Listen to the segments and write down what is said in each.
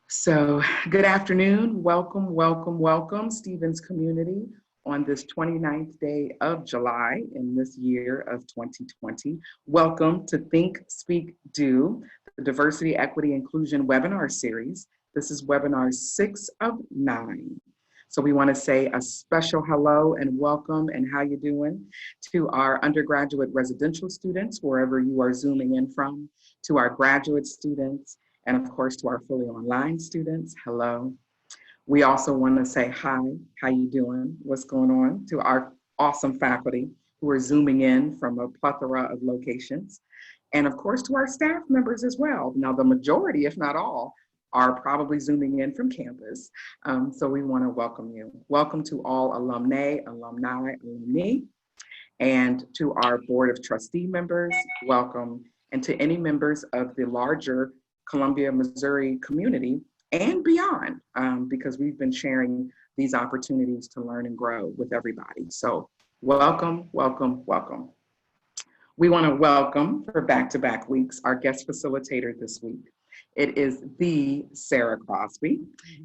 So, good afternoon. Welcome, welcome, welcome, Stevens community, on this 29th day of July in this year of 2020. Welcome to Think, Speak, Do, the Diversity, Equity, Inclusion webinar series. This is webinar 6 of 9. So we want to say a special hello and welcome and how you doing to our undergraduate residential students, wherever you are Zooming in from, to our graduate students, and of course, to our fully online students, hello. We also want to say hi, how you doing, what's going on, to our awesome faculty who are Zooming in from a plethora of locations. And of course, to our staff members as well. Now, the majority, if not all, are probably Zooming in from campus. So we want to welcome you. Welcome to all alumni, alumni, and to our Board of Trustee members, welcome. And to any members of the larger Columbia, Missouri community and beyond, because we've been sharing these opportunities to learn and grow with everybody. So welcome, welcome, welcome. We want to welcome for back-to-back weeks our guest facilitator this week. It is the Sara Crosby,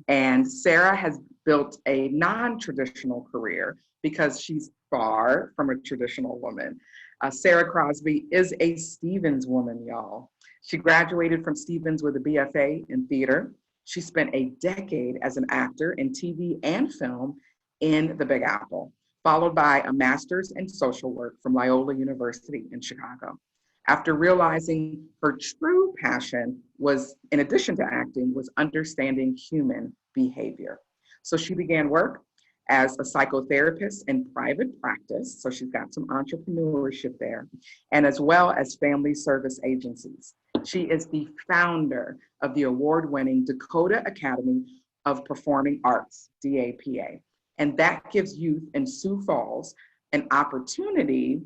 and Sara has built a non-traditional career because she's far from a traditional woman. Sara Crosby is a Stevens woman, y'all. She graduated from Stevens with a BFA in theater. She spent a decade as an actor in TV and film in the Big Apple, followed by a master's in social work from Loyola University in Chicago. After realizing her true passion was, in addition to acting, was understanding human behavior. So she began work as a psychotherapist in private practice, so she's got some entrepreneurship there, and as well as family service agencies. She is the founder of the award-winning Dakota Academy of Performing Arts, DAPA, and that gives youth in Sioux Falls an opportunity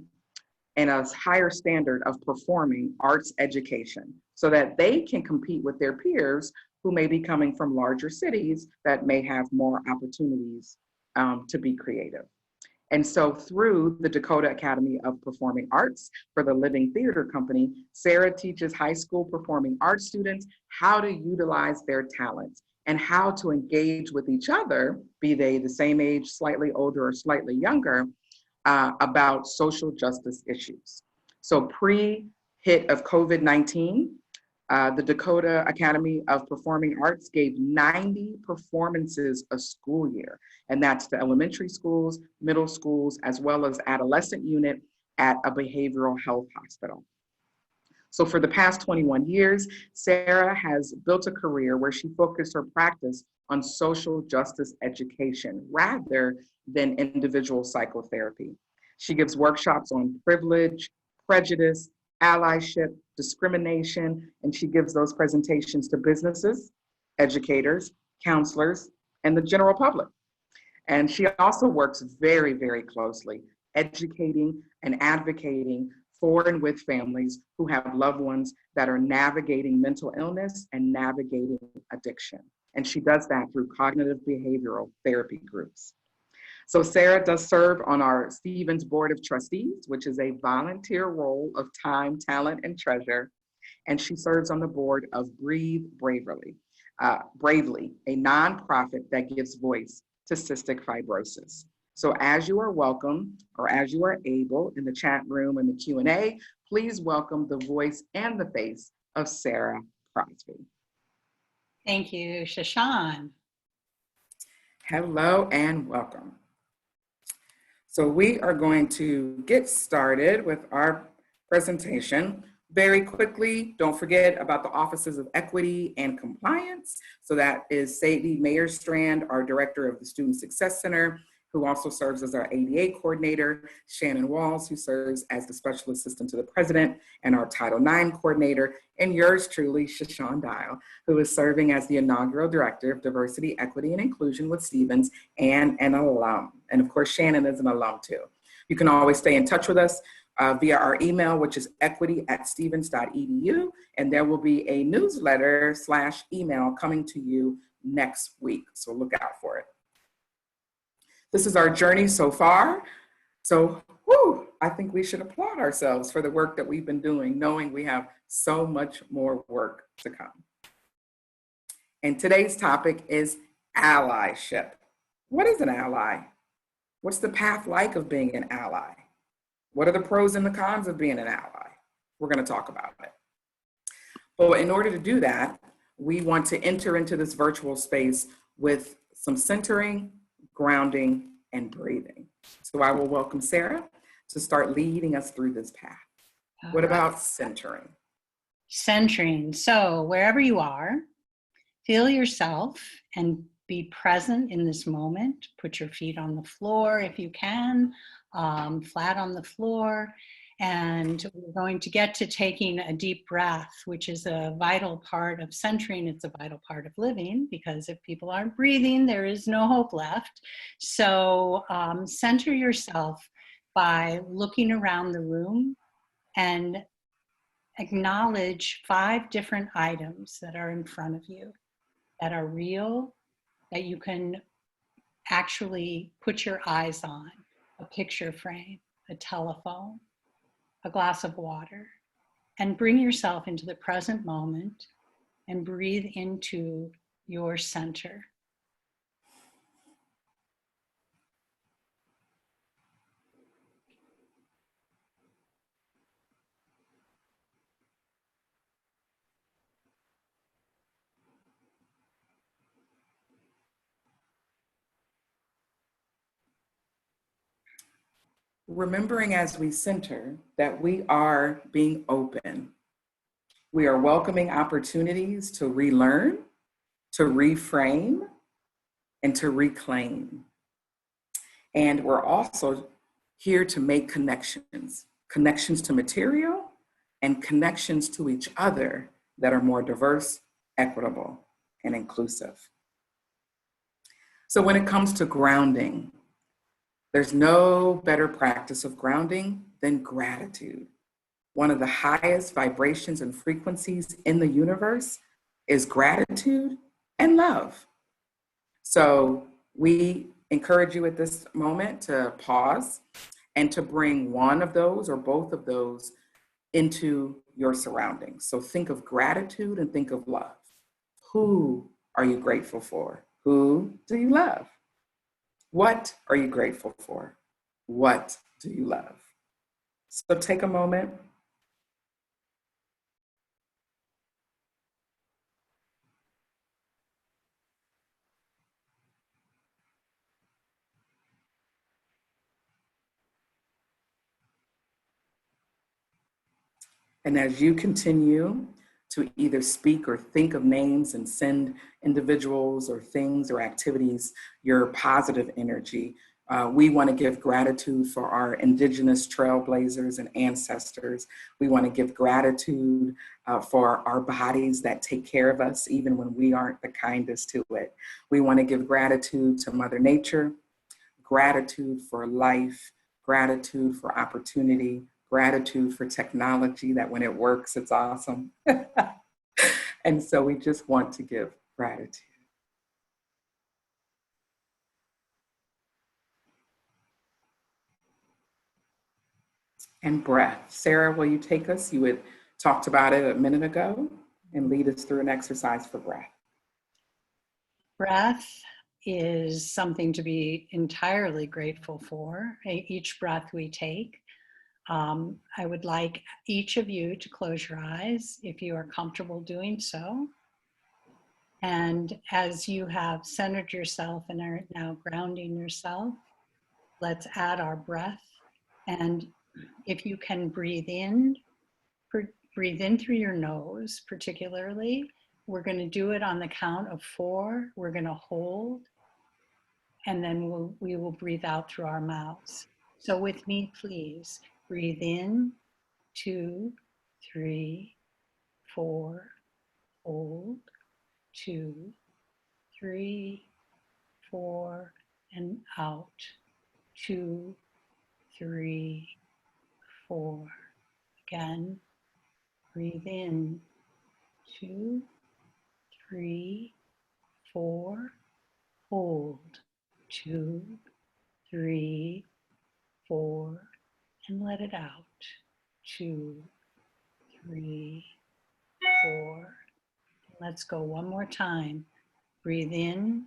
and a higher standard of performing arts education so that they can compete with their peers who may be coming from larger cities that may have more opportunities to be creative. And so through the Dakota Academy of Performing Arts for the Living Theater Company, Sara teaches high school performing arts students how to utilize their talents and how to engage with each other, be they the same age, slightly older, or slightly younger, about social justice issues. So pre-hit of COVID-19, the Dakota Academy of Performing Arts gave 90 performances a school year, and that's the elementary schools, middle schools, as well as adolescent unit at a behavioral health hospital. So for the past 21 years, Sara has built a career where she focused her practice on social justice education rather than individual psychotherapy. She gives workshops on privilege, prejudice, allyship, discrimination, and she gives those presentations to businesses, educators, counselors, and the general public. And she also works very, very closely, educating and advocating for and with families who have loved ones that are navigating mental illness and navigating addiction. And she does that through cognitive behavioral therapy groups. So Sara does serve on our Stevens Board of Trustees, which is a volunteer role of time, talent, and treasure. And she serves on the board of Breathe Bravely, a nonprofit that gives voice to cystic fibrosis. So as you are welcome, or as you are able in the chat room and the Q&A, please welcome the voice and the face of Sara Crosby. Thank you, Shaashawn. Hello and welcome. So we are going to get started with our presentation. Very quickly, don't forget about the Offices of Equity and Compliance. So that is Sadie Mayerstrand, our Director of the Student Success Center, who also serves as our ADA coordinator, Shannon Walls, who serves as the Special Assistant to the President and our Title IX coordinator, and yours truly, Shaashawn Dial, who is serving as the inaugural Director of Diversity, Equity, and Inclusion with Stevens and an alum. And of course, Shannon is an alum too. You can always stay in touch with us via our email, which is equity@stevens.edu, and there will be a newsletter/email coming to you next week, so look out for it. This is our journey so far. So, I think we should applaud ourselves for the work that we've been doing, knowing we have so much more work to come. And today's topic is allyship. What is an ally? What's the path like of being an ally? What are the pros and the cons of being an ally? We're going to talk about it. But in order to do that, we want to enter into this virtual space with some centering, grounding, and breathing. So I will welcome Sara to start leading us through this path. What about centering? Centering. So wherever you are, feel yourself and be present in this moment. Put your feet on the floor if you can, flat on the floor. And we're going to get to taking a deep breath, which is a vital part of centering. It's a vital part of living, because if people aren't breathing, there is no hope left. So center yourself by looking around the room and acknowledge 5 different items that are in front of you, that are real, that you can actually put your eyes on: a picture frame, a telephone, a glass of water. And bring yourself into the present moment and breathe into your center. Remembering as we center that we are being open. We are welcoming opportunities to relearn, to reframe, and to reclaim. And we're also here to make connections, connections to material and connections to each other that are more diverse, equitable, and inclusive. So when it comes to grounding, there's no better practice of grounding than gratitude. One of the highest vibrations and frequencies in the universe is gratitude and love. So we encourage you at this moment to pause and to bring one of those or both of those into your surroundings. So think of gratitude and think of love. Who are you grateful for? Who do you love? What are you grateful for? What do you love? So take a moment. And as you continue to either speak or think of names and send individuals or things or activities your positive energy, we want to give gratitude for our Indigenous trailblazers and ancestors. We want to give gratitude for our bodies that take care of us even when we aren't the kindest to it. We want to give gratitude to Mother Nature, gratitude for life, gratitude for opportunity, gratitude for technology, that when it works, it's awesome. And so we just want to give gratitude. And breath. Sara, will you take us? You had talked about it a minute ago, and lead us through an exercise for breath. Breath is something to be entirely grateful for, each breath we take. I would like each of you to close your eyes if you are comfortable doing so. And as you have centered yourself and are now grounding yourself, let's add our breath. And if you can breathe in through your nose particularly. We're going to do it on the count of 4. We're going to hold, and then we will breathe out through our mouths. So with me, please. Breathe in, 2, 3, 4, hold, 2, 3, 4, and out, 2, 3, 4. Again, breathe in, 2, 3, 4, hold, 2, 3, 4, and let it out, 2, 3, 4. Let's go one more time. Breathe in,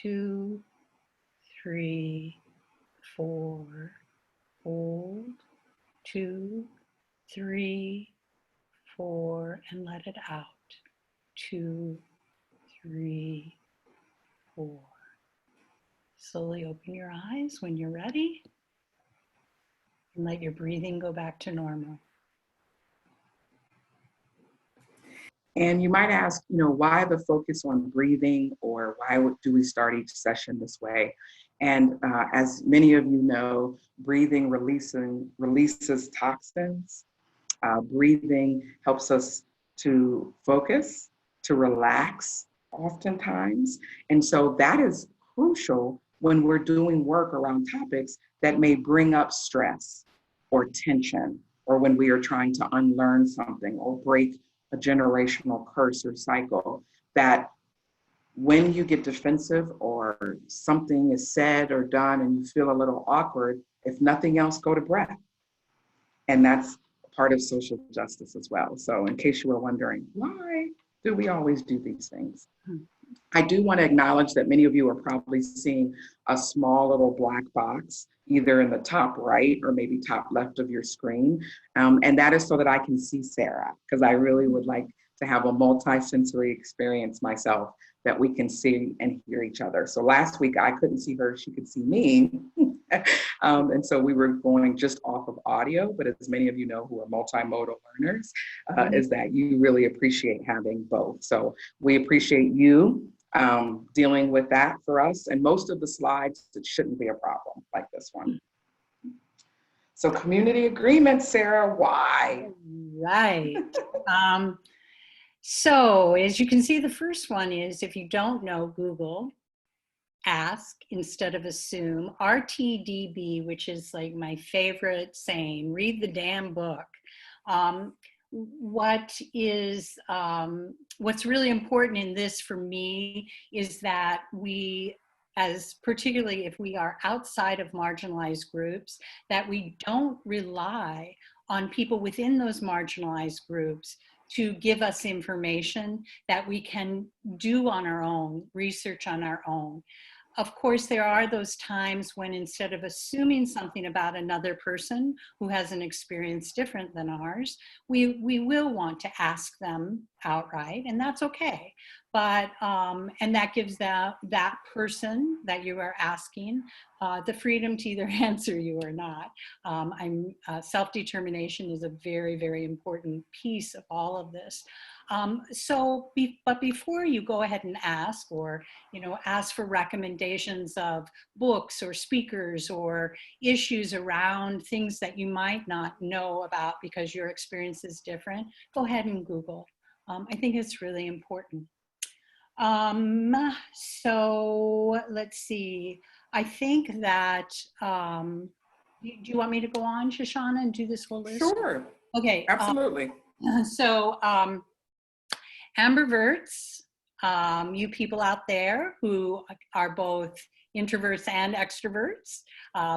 2, 3, 4. Hold, 2, 3, 4, and let it out. 2, 3, 4. Slowly open your eyes when you're ready and let your breathing go back to normal. And you might ask, why the focus on breathing, or why do we start each session this way? And as many of you know, breathing releases toxins. Breathing helps us to focus, to relax oftentimes. And so that is crucial when we're doing work around topics that may bring up stress or tension, or when we are trying to unlearn something or break a generational curse or cycle, that when you get defensive or something is said or done and you feel a little awkward, if nothing else, go to breath. And that's part of social justice as well. So in case you were wondering, why do we always do these things? I do want to acknowledge that many of you are probably seeing a small little black box, either in the top right or maybe top left of your screen. And that is so that I can see Sara, because I really would like to have a multi-sensory experience myself, that we can see and hear each other. So last week I couldn't see her, she could see me. And so we were going just off of audio, but as many of you know who are multimodal learners, is that you really appreciate having both. So we appreciate you dealing with that for us. And most of the slides, it shouldn't be a problem like this one. So community agreement, Sara, why? Right. So as you can see, the first one is, if you don't know, Google, ask instead of assume. RTDB, which is like my favorite saying, read the damn book. What's really important in this for me is that we, as particularly if we are outside of marginalized groups, that we don't rely on people within those marginalized groups to give us information that we can do on our own, research on our own. Of course, there are those times when, instead of assuming something about another person who has an experience different than ours, we will want to ask them outright, and that's okay. But, and that gives that person that you are asking the freedom to either answer you or not. Self-determination is a very, very important piece of all of this. But before you go ahead and ask, or ask for recommendations of books or speakers or issues around things that you might not know about because your experience is different, go ahead and Google. I think it's really important. So let's see. I think that, do you want me to go on, Shaashawn, and do this whole list? Sure. Okay. Absolutely. Ambiverts, you people out there who are both introverts and extroverts,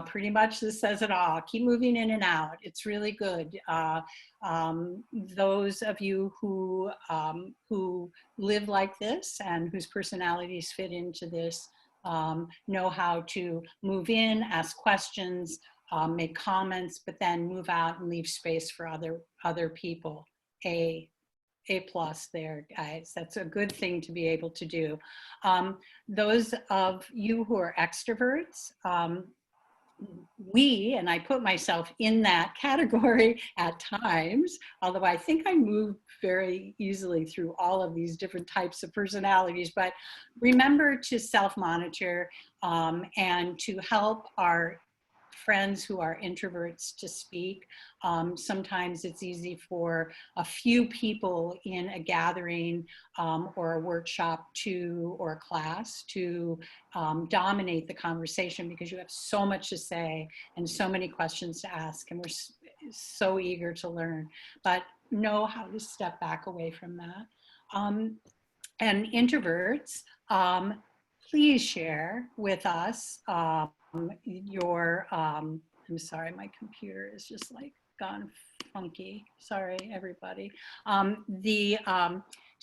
pretty much this says it all. Keep moving in and out. It's really good. Those of you who live like this and whose personalities fit into this know how to move in, ask questions, make comments, but then move out and leave space for other people. A plus there, guys. That's a good thing to be able to do. Those of you who are extroverts, and I put myself in that category at times, although I think I move very easily through all of these different types of personalities, but remember to self-monitor and to help our friends who are introverts to speak. Sometimes it's easy for a few people in a gathering or a workshop or a class to dominate the conversation, because you have so much to say and so many questions to ask, and we're so eager to learn, but know how to step back away from that. And introverts, please share with us your, I'm sorry, my computer is just like gone funky. Sorry, everybody.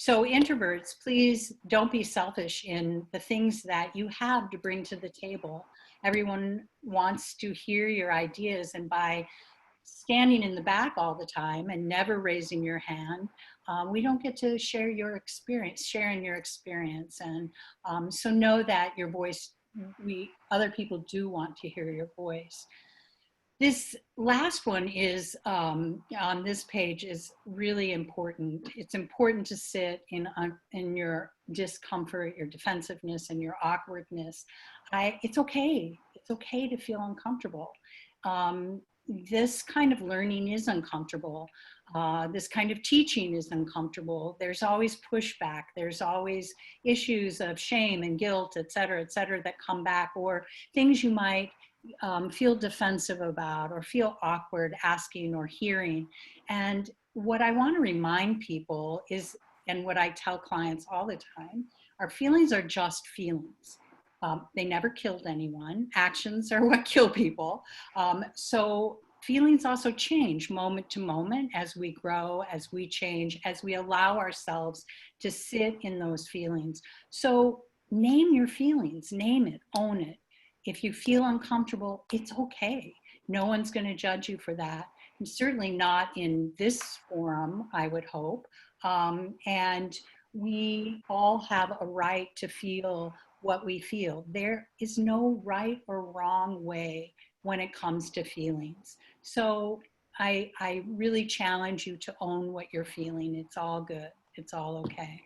So introverts, please don't be selfish in the things that you have to bring to the table. Everyone wants to hear your ideas, and by standing in the back all the time and never raising your hand, we don't get to share your experience, sharing your experience. And so know that your voice, other people do want to hear your voice. This last one is on this page is really important. It's important to sit in your discomfort, your defensiveness, and your awkwardness. It's okay. It's okay to feel uncomfortable. This kind of learning is uncomfortable. This kind of teaching is uncomfortable. There's always pushback. There's always issues of shame and guilt, et cetera, that come back, or things you might feel defensive about or feel awkward asking or hearing. And what I want to remind people is, and what I tell clients all the time, our feelings are just feelings. They never killed anyone. Actions are what kill people. So feelings also change moment to moment as we grow, as we change, as we allow ourselves to sit in those feelings. So name your feelings, name it, own it. If you feel uncomfortable, it's okay. No one's going to judge you for that. And certainly not in this forum, I would hope. And we all have a right to feel what we feel. There is no right or wrong way when it comes to feelings. So I really challenge you to own what you're feeling. It's all good. It's all okay.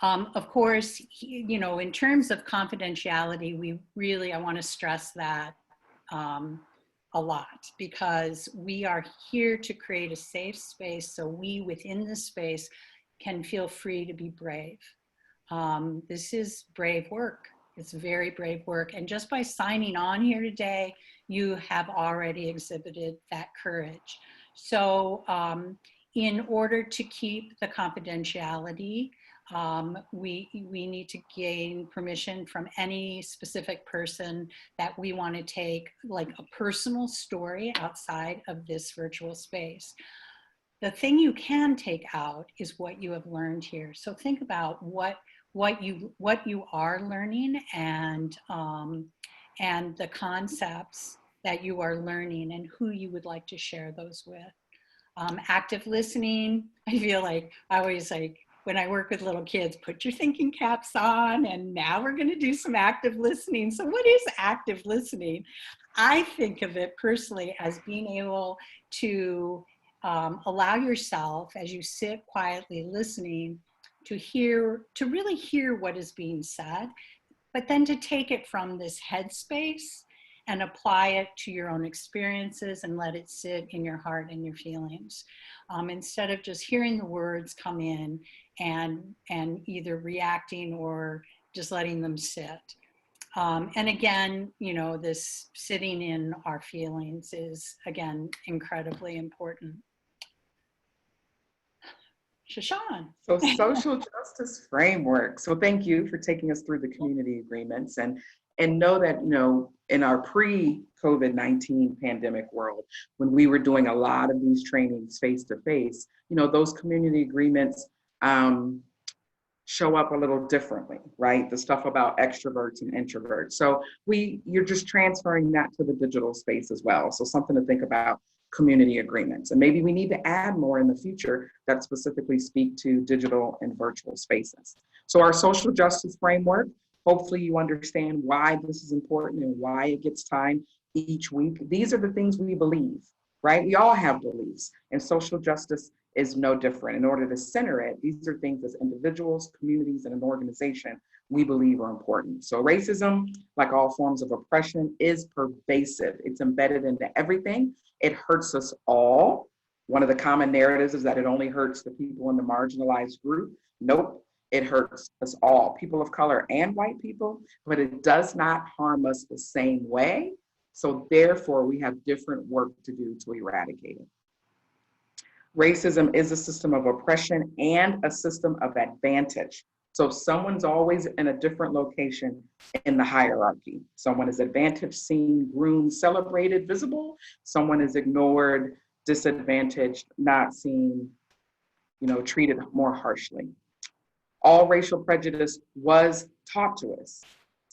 Of course, you know, in terms of confidentiality, I want to stress that a lot, because we are here to create a safe space so we within this space can feel free to be brave. This is brave work. It's very brave work. And just by signing on here today, you have already exhibited that courage. So in order to keep the confidentiality, we need to gain permission from any specific person that we want to take like a personal story outside of this virtual space. The thing you can take out is what you have learned here. So think about what you are learning, and the concepts that you are learning and who you would like to share those with. Active listening, I feel like I always like, when I work with little kids, put your thinking caps on, and now we're going to do some active listening. So what is active listening? I think of it personally as being able to allow yourself, as you sit quietly listening, to really hear what is being said, but then to take it from this headspace and apply it to your own experiences and let it sit in your heart and your feelings. Instead of just hearing the words come in and either reacting or just letting them sit. And again, you know, this sitting in our feelings is, again, incredibly important. Shaashawn. So social justice framework. So thank you for taking us through the community agreements, and know that, you know, in our pre-COVID-19 pandemic world, when we were doing a lot of these trainings face to face, you know, those community agreements show up a little differently, right? The stuff about extroverts and introverts. So you're just transferring that to the digital space as well. So something to think about, community agreements. And maybe we need to add more in the future that specifically speak to digital and virtual spaces. So our social justice framework, hopefully you understand why this is important and why it gets time each week. These are the things we believe, right? We all have beliefs, and social justice is no different. In order to center it, these are things as individuals, communities, and an organization we believe are important. So racism, like all forms of oppression, is pervasive. It's embedded into everything. It hurts us all. One of the common narratives is that it only hurts the people in the marginalized group. Nope, it hurts us all, people of color and white people, but it does not harm us the same way. So therefore, we have different work to do to eradicate it. Racism is a system of oppression and a system of advantage. So someone's always in a different location in the hierarchy. Someone is advantaged, seen, groomed, celebrated, visible. Someone is ignored, disadvantaged, not seen, treated more harshly. All racial prejudice was taught to us.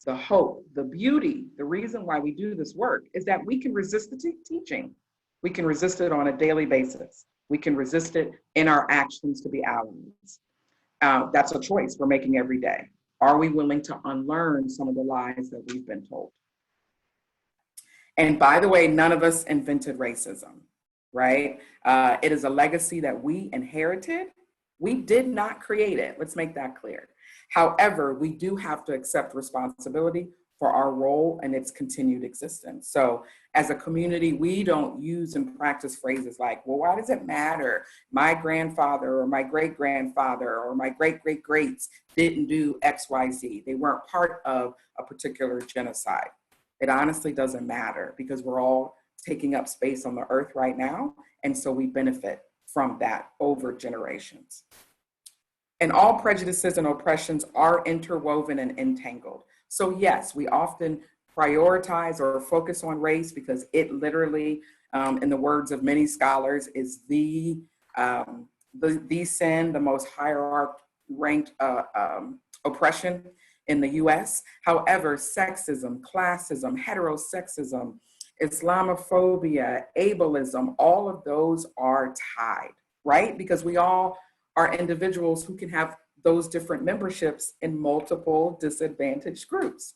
The hope, the beauty, the reason why we do this work is that we can resist the teaching. We can resist it on a daily basis. We can resist it in our actions to be allies. That's a choice we're making every day. Are we willing to unlearn some of the lies that we've been told? And by the way, none of us invented racism, right? It is a legacy that we inherited. We did not create it. Let's make that clear. However, we do have to accept responsibility for our role and its continued existence. So as a community, we don't use and practice phrases like, well, why does it matter? My grandfather or my great-grandfather or my great-great-greats didn't do X, Y, Z. They weren't part of a particular genocide. It honestly doesn't matter because we're all taking up space on the earth right now. And so we benefit from that over generations. And all prejudices and oppressions are interwoven and entangled. So yes, we often prioritize or focus on race because it literally, in the words of many scholars, is the sin, the most hierarchy-ranked oppression in the US. However, sexism, classism, heterosexism, Islamophobia, ableism, all of those are tied, right? Because we all are individuals who can have those different memberships in multiple disadvantaged groups.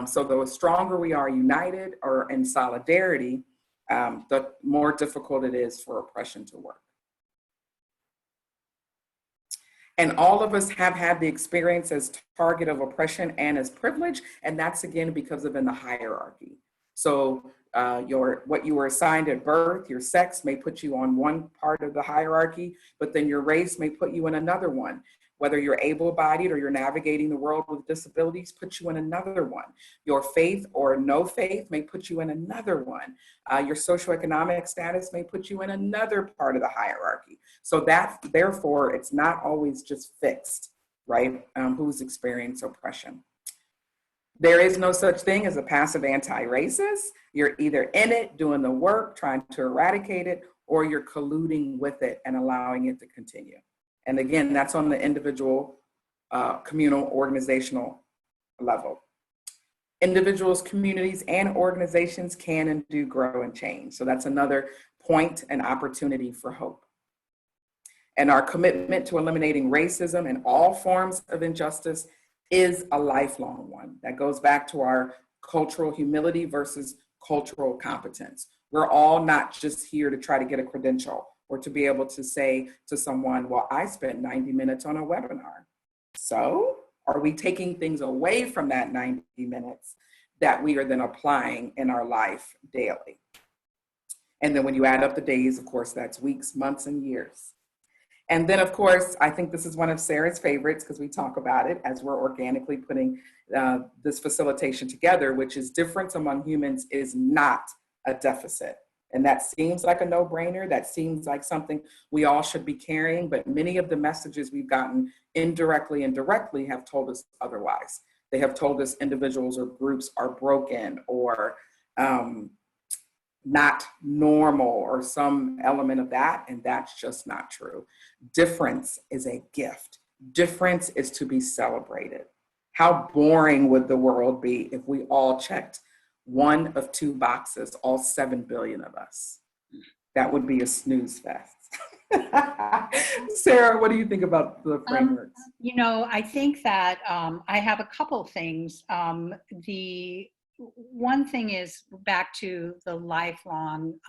So the stronger we are united or in solidarity, the more difficult it is for oppression to work. And all of us have had the experience as target of oppression and as privilege, and that's again because of in the hierarchy. So what you were assigned at birth, your sex may put you on one part of the hierarchy, but then your race may put you in another one. Whether you're able-bodied or you're navigating the world with disabilities, put you in another one. Your faith or no faith may put you in another one. Your socioeconomic status may put you in another part of the hierarchy. So that, therefore, it's not always just fixed, right? Who's experiencing oppression. There is no such thing as a passive anti-racist. You're either in it, doing the work, trying to eradicate it, or you're colluding with it and allowing it to continue. And again, that's on the individual, communal, organizational level. Individuals, communities, and organizations can and do grow and change. So that's another point and opportunity for hope. And our commitment to eliminating racism and all forms of injustice is a lifelong one. That goes back to our cultural humility versus cultural competence. We're all not just here to try to get a credential or to be able to say to someone, well, I spent 90 minutes on a webinar. So are we taking things away from that 90 minutes that we are then applying in our life daily? And then when you add up the days, of course, that's weeks, months, and years. And then, of course, I think this is one of Sara's favorites because we talk about it as we're organically putting this facilitation together, which is difference among humans is not a deficit. And that seems like a no-brainer. That seems like something we all should be carrying. But many of the messages we've gotten indirectly and directly have told us otherwise. They have told us individuals or groups are broken or not normal or some element of that, and that's just not true. Difference is a gift. Difference is to be celebrated. How boring would the world be if we all checked one of two boxes, all 7 billion of us? That would be a snooze fest. Sara, what do you think about the frameworks? I think that I have a couple things. The one thing is back to the lifelong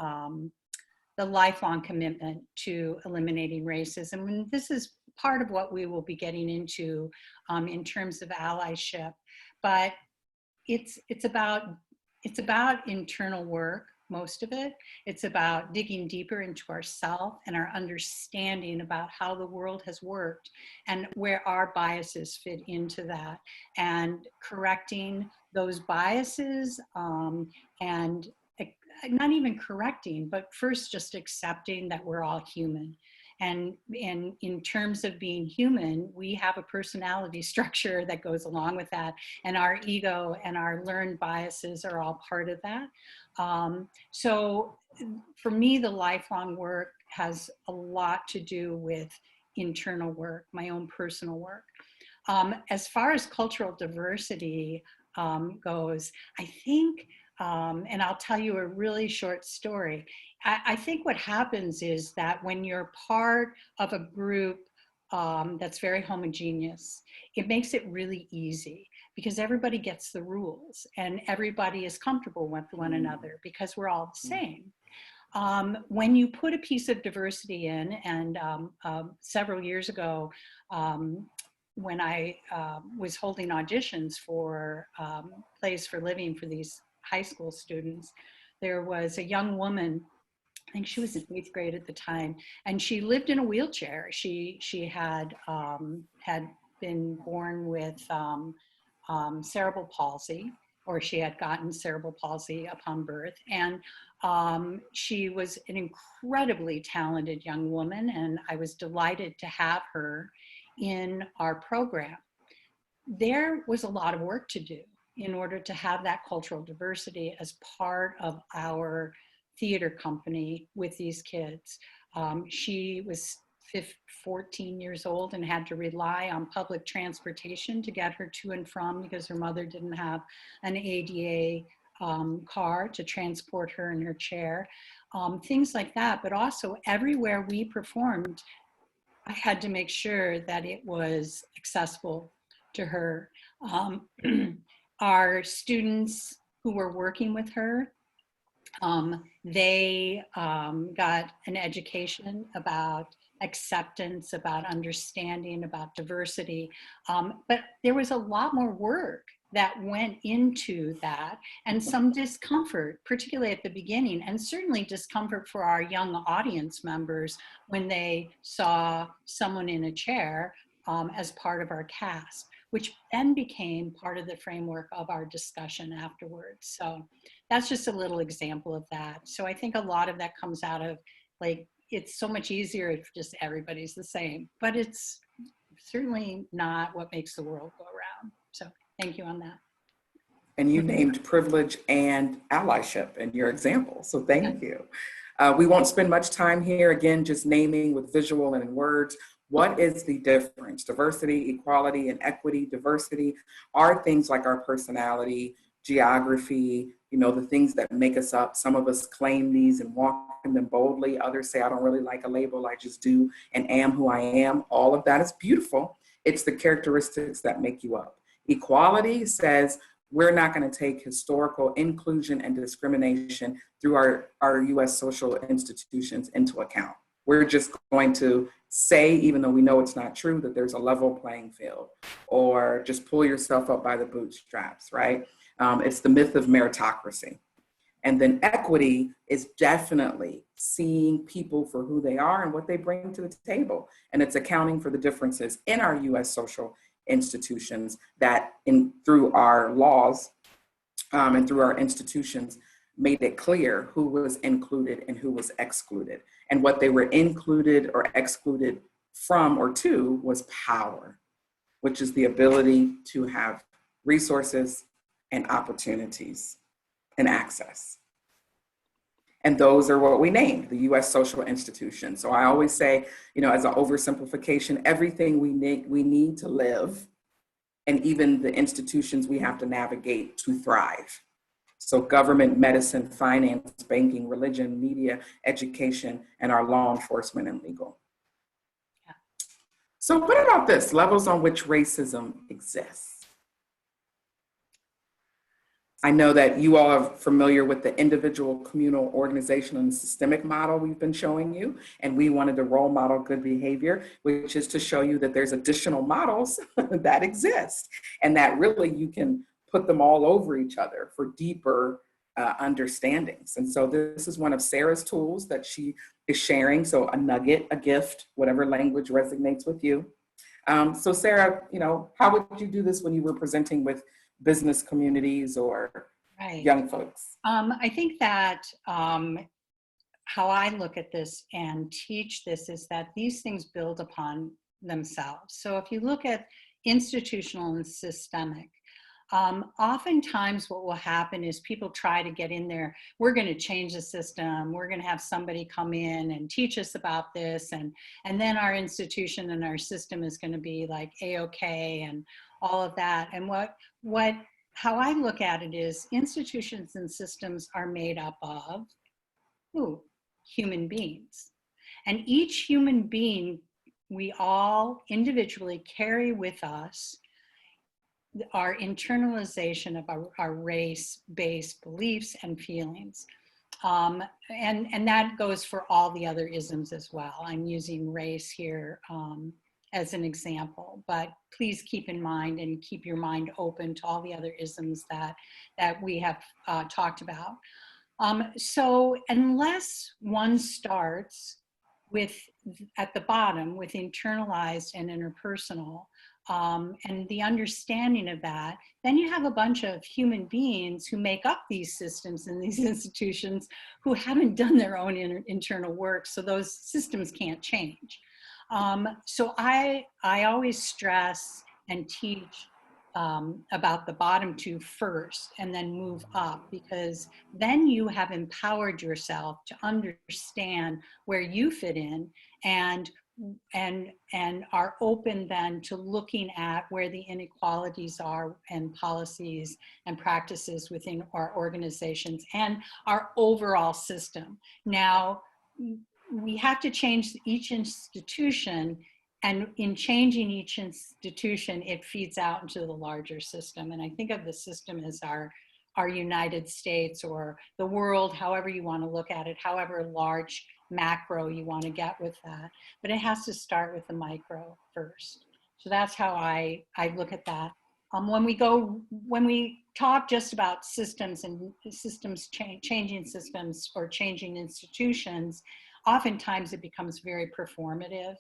commitment to eliminating racism. And this is part of what we will be getting into in terms of allyship. But it's about internal work, most of it. It's about digging deeper into ourselves and our understanding about how the world has worked and where our biases fit into that, and correcting those biases and not even correcting, but first just accepting that we're all human. And in terms of being human, we have a personality structure that goes along with that. And our ego and our learned biases are all part of that. So for me, the lifelong work has a lot to do with internal work, my own personal work. As far as cultural diversity goes, I think, and I'll tell you a really short story. I think what happens is that when you're part of a group that's very homogeneous, it makes it really easy because everybody gets the rules and everybody is comfortable with one another because we're all the same. When you put a piece of diversity in, and several years ago, when I was holding auditions for Plays for Living for these high school students, there was a young woman, I think she was in 8th grade at the time, and she lived in a wheelchair. She had been born with cerebral palsy, or she had gotten cerebral palsy upon birth. And she was an incredibly talented young woman, and I was delighted to have her in our program. There was a lot of work to do in order to have that cultural diversity as part of our theater company with these kids. She was 14 years old and had to rely on public transportation to get her to and from because her mother didn't have an ADA car to transport her in her chair. Things like that, but also everywhere we performed, I had to make sure that it was accessible to her. Our students who were working with her, they got an education about acceptance, about understanding, about diversity. But there was a lot more work that went into that, and some discomfort, particularly at the beginning, and certainly discomfort for our young audience members when they saw someone in a chair as part of our cast, which then became part of the framework of our discussion afterwards. So that's just a little example of that. So I think a lot of that comes out of, like, it's so much easier if just everybody's the same, but it's certainly not what makes the world go around. So thank you on that. And you named privilege and allyship in your example, so thank you. We won't spend much time here, again, just naming with visual and in words. What is the difference? Diversity, equality, and equity. Diversity are things like our personality, geography, you know, the things that make us up. Some of us claim these and walk in them boldly. Others say, I don't really like a label, I just do and am who I am. All of that is beautiful. It's the characteristics that make you up. Equality says we're not going to take historical inclusion and discrimination through our US social institutions into account. We're just going to say, even though we know it's not true, that there's a level playing field, or just pull yourself up by the bootstraps, right? It's the myth of meritocracy. And then equity is definitely seeing people for who they are and what they bring to the table. And it's accounting for the differences in our US social institutions that through our laws and through our institutions made it clear who was included and who was excluded. And what they were included or excluded from or to was power, which is the ability to have resources and opportunities and access. And those are what we named, the US social institutions. So I always say, you know, as an oversimplification, everything we need to live, and even the institutions we have to navigate to thrive. So government, medicine, finance, banking, religion, media, education, and our law enforcement and legal. Yeah. So what about this? Levels on which racism exists. I know that you all are familiar with the individual, communal, organizational, and systemic model we've been showing you, and we wanted to role model good behavior, which is to show you that there's additional models that exist, and that really you can put them all over each other for deeper understandings. And so this is one of Sara's tools that she is sharing. So a nugget, a gift, whatever language resonates with you. So Sara, you know, how would you do this when you were presenting with business communities or young folks? I think that how I look at this and teach this is that these things build upon themselves. So if you look at institutional and systemic, Oftentimes what will happen is people try to get in there. We're going to change the system. We're going to have somebody come in and teach us about this. And then our institution and our system is going to be like A-OK and all of that. And how I look at it is institutions and systems are made up of human beings. And each human being, we all individually carry with us our internalization of our race-based beliefs and feelings. And that goes for all the other isms as well. I'm using race here as an example, but please keep in mind and keep your mind open to all the other isms that we have talked about. So unless one starts with, at the bottom, with internalized and interpersonal, and the understanding of that, then you have a bunch of human beings who make up these systems and these institutions who haven't done their own internal work, so those systems can't change. So I always stress and teach about the bottom two first and then move up, because then you have empowered yourself to understand where you fit in and are open then to looking at where the inequalities are and policies and practices within our organizations and our overall system. Now, we have to change each institution, and in changing each institution, it feeds out into the larger system. And I think of the system as our United States or the world, however you want to look at it, however large macro you want to get with that. But it has to start with the micro first. So that's how I look at that. When we talk just about systems and changing systems or changing institutions, oftentimes it becomes very performative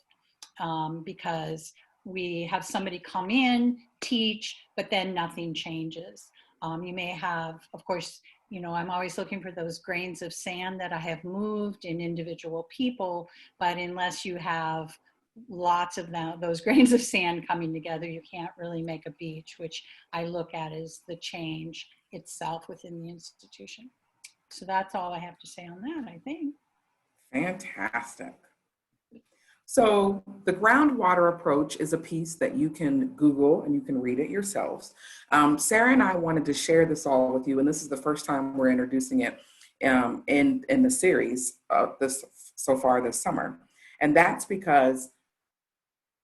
because we have somebody come in, teach, but then nothing changes. You may have, of course, you know, I'm always looking for those grains of sand that I have moved in individual people, but unless you have lots of those grains of sand coming together, you can't really make a beach, which I look at as the change itself within the institution. So that's all I have to say on that, I think. Fantastic. So the groundwater approach is a piece that you can Google and you can read it yourselves. Sara and I wanted to share this all with you, and this is the first time we're introducing it in the series so far this summer. And that's because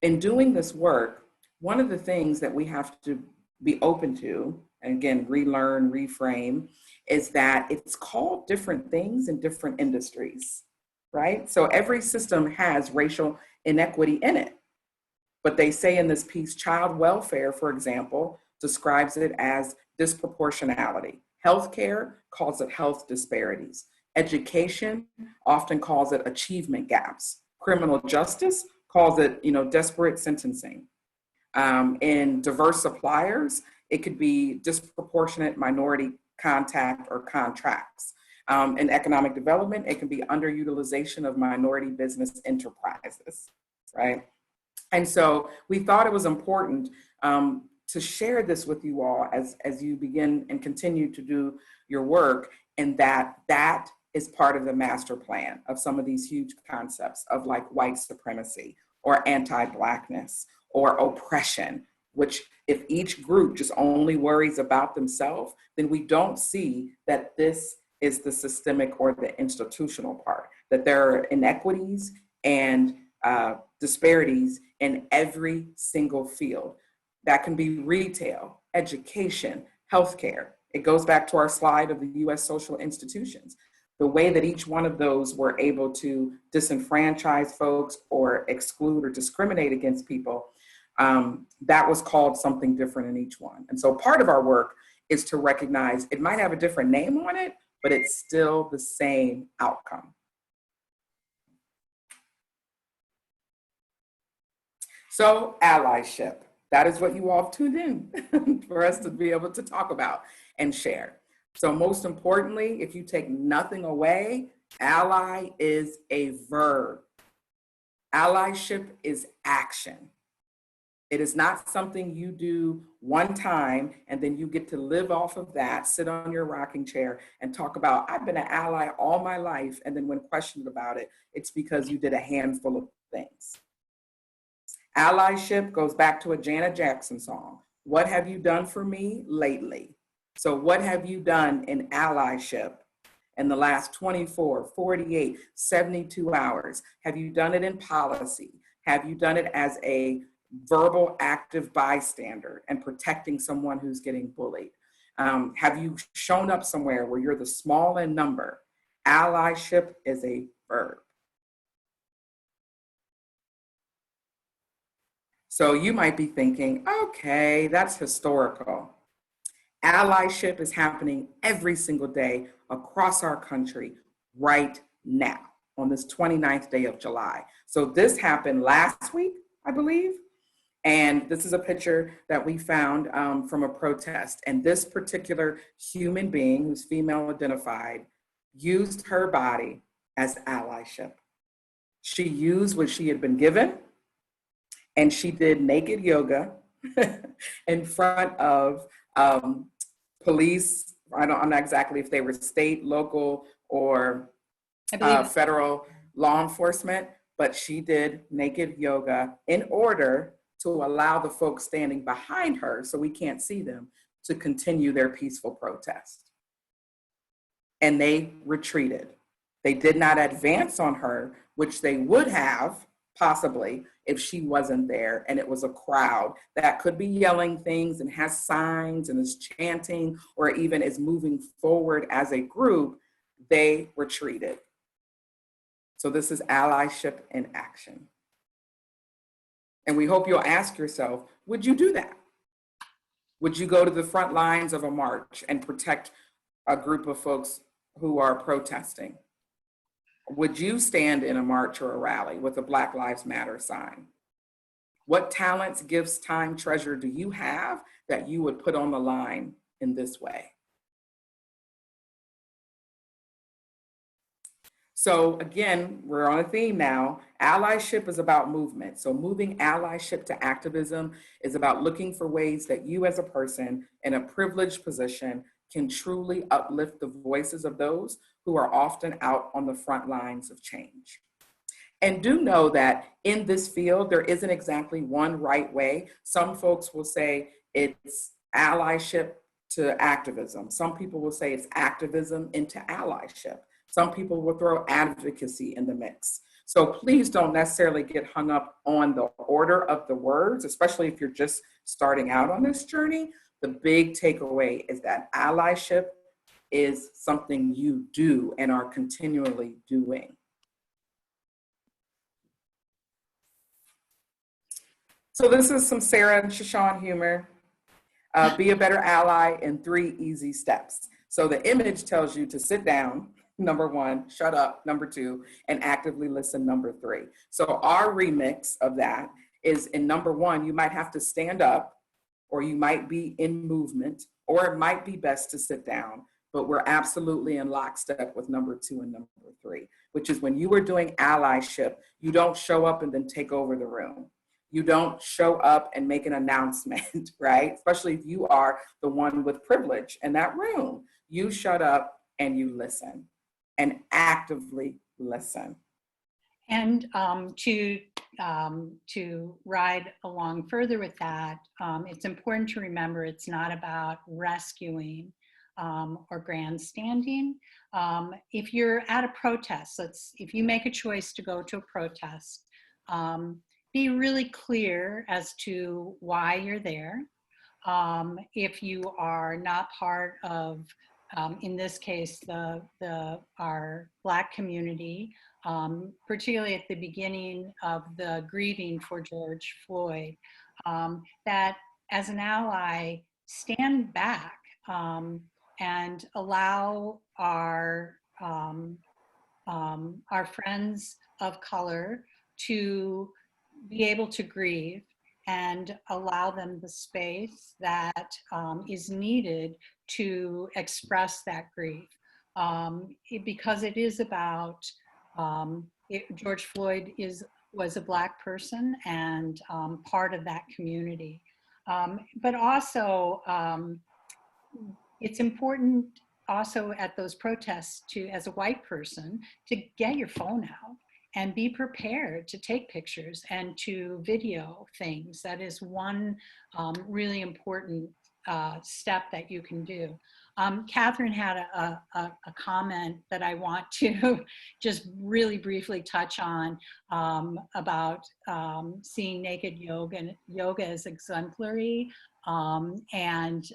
in doing this work, one of the things that we have to be open to, and again, relearn, reframe, is that it's called different things in different industries. Right? So every system has racial inequity in it. But they say in this piece, child welfare, for example, describes it as disproportionality. Healthcare calls it health disparities. Education often calls it achievement gaps. Criminal justice calls it, you know, desperate sentencing. In diverse suppliers, it could be disproportionate minority contact or contracts. In economic development, it can be underutilization of minority business enterprises, right? And so we thought it was important to share this with you all as you begin and continue to do your work, and that is part of the master plan of some of these huge concepts of like white supremacy or anti-Blackness or oppression, which if each group just only worries about themselves, then we don't see that this is the systemic or the institutional part, that there are inequities and disparities in every single field. That can be retail, education, healthcare. It goes back to our slide of the US social institutions. The way that each one of those were able to disenfranchise folks or exclude or discriminate against people, that was called something different in each one. And so part of our work is to recognize it might have a different name on it, but it's still the same outcome. So allyship, that is what you all have tuned in for us to be able to talk about and share. So most importantly, if you take nothing away, ally is a verb. Allyship is action. It is not something you do one time and then you get to live off of that, sit on your rocking chair and talk about, I've been an ally all my life. And then when questioned about it, it's because you did a handful of things. Allyship goes back to a Janet Jackson song. What have you done for me lately? So what have you done in allyship in the last 24, 48, 72 hours? Have you done it in policy? Have you done it as a verbal active bystander and protecting someone who's getting bullied? Have you shown up somewhere where you're the small in number? Allyship is a verb. So you might be thinking, okay, that's historical. Allyship is happening every single day across our country right now on this 29th day of July. So this happened last week, I believe. And this is a picture that we found from a protest. And this particular human being, who's female identified, used her body as allyship. She used what she had been given, and she did naked yoga in front of police. I'm not exactly if they were state, local, or federal law enforcement, but she did naked yoga in order to allow the folks standing behind her, so we can't see them, to continue their peaceful protest. And they retreated. They did not advance on her, which they would have possibly if she wasn't there and it was a crowd that could be yelling things and has signs and is chanting or even is moving forward as a group. They retreated. So this is allyship in action. And we hope you'll ask yourself, would you do that? Would you go to the front lines of a march and protect a group of folks who are protesting? Would you stand in a march or a rally with a Black Lives Matter sign? What talents, gifts, time, treasure do you have that you would put on the line in this way? So again, we're on a theme now. Allyship is about movement. So moving allyship to activism is about looking for ways that you as a person in a privileged position can truly uplift the voices of those who are often out on the front lines of change. And do know that in this field, there isn't exactly one right way. Some folks will say it's allyship to activism. Some people will say it's activism into allyship. Some people will throw advocacy in the mix. So please don't necessarily get hung up on the order of the words, especially if you're just starting out on this journey. The big takeaway is that allyship is something you do and are continually doing. So this is some Sara and Shaashawn humor. Be a better ally in 3 easy steps. So the image tells you to sit down, number 1, shut up, number 2, and actively listen, number 3. So our remix of that is in number 1, you might have to stand up, or you might be in movement, or it might be best to sit down, but we're absolutely in lockstep with number 2 and number 3, which is when you are doing allyship, you don't show up and then take over the room. You don't show up and make an announcement, right? Especially if you are the one with privilege in that room. You shut up and you listen, and actively listen. And to ride along further with that, it's important to remember it's not about rescuing or grandstanding. If you're at a protest, if you make a choice to go to a protest, be really clear as to why you're there. If you are not part of, in this case, our Black community, particularly at the beginning of the grieving for George Floyd, that as an ally, stand back and allow our friends of color to be able to grieve and allow them the space that is needed to express that grief. Because it is about, George Floyd is was a Black person and part of that community. But also, it's important also at those protests to, as a white person, to get your phone out and be prepared to take pictures and to video things. That is one really important step that you can do. Catherine had a comment that I want to just really briefly touch on about seeing naked yoga as exemplary and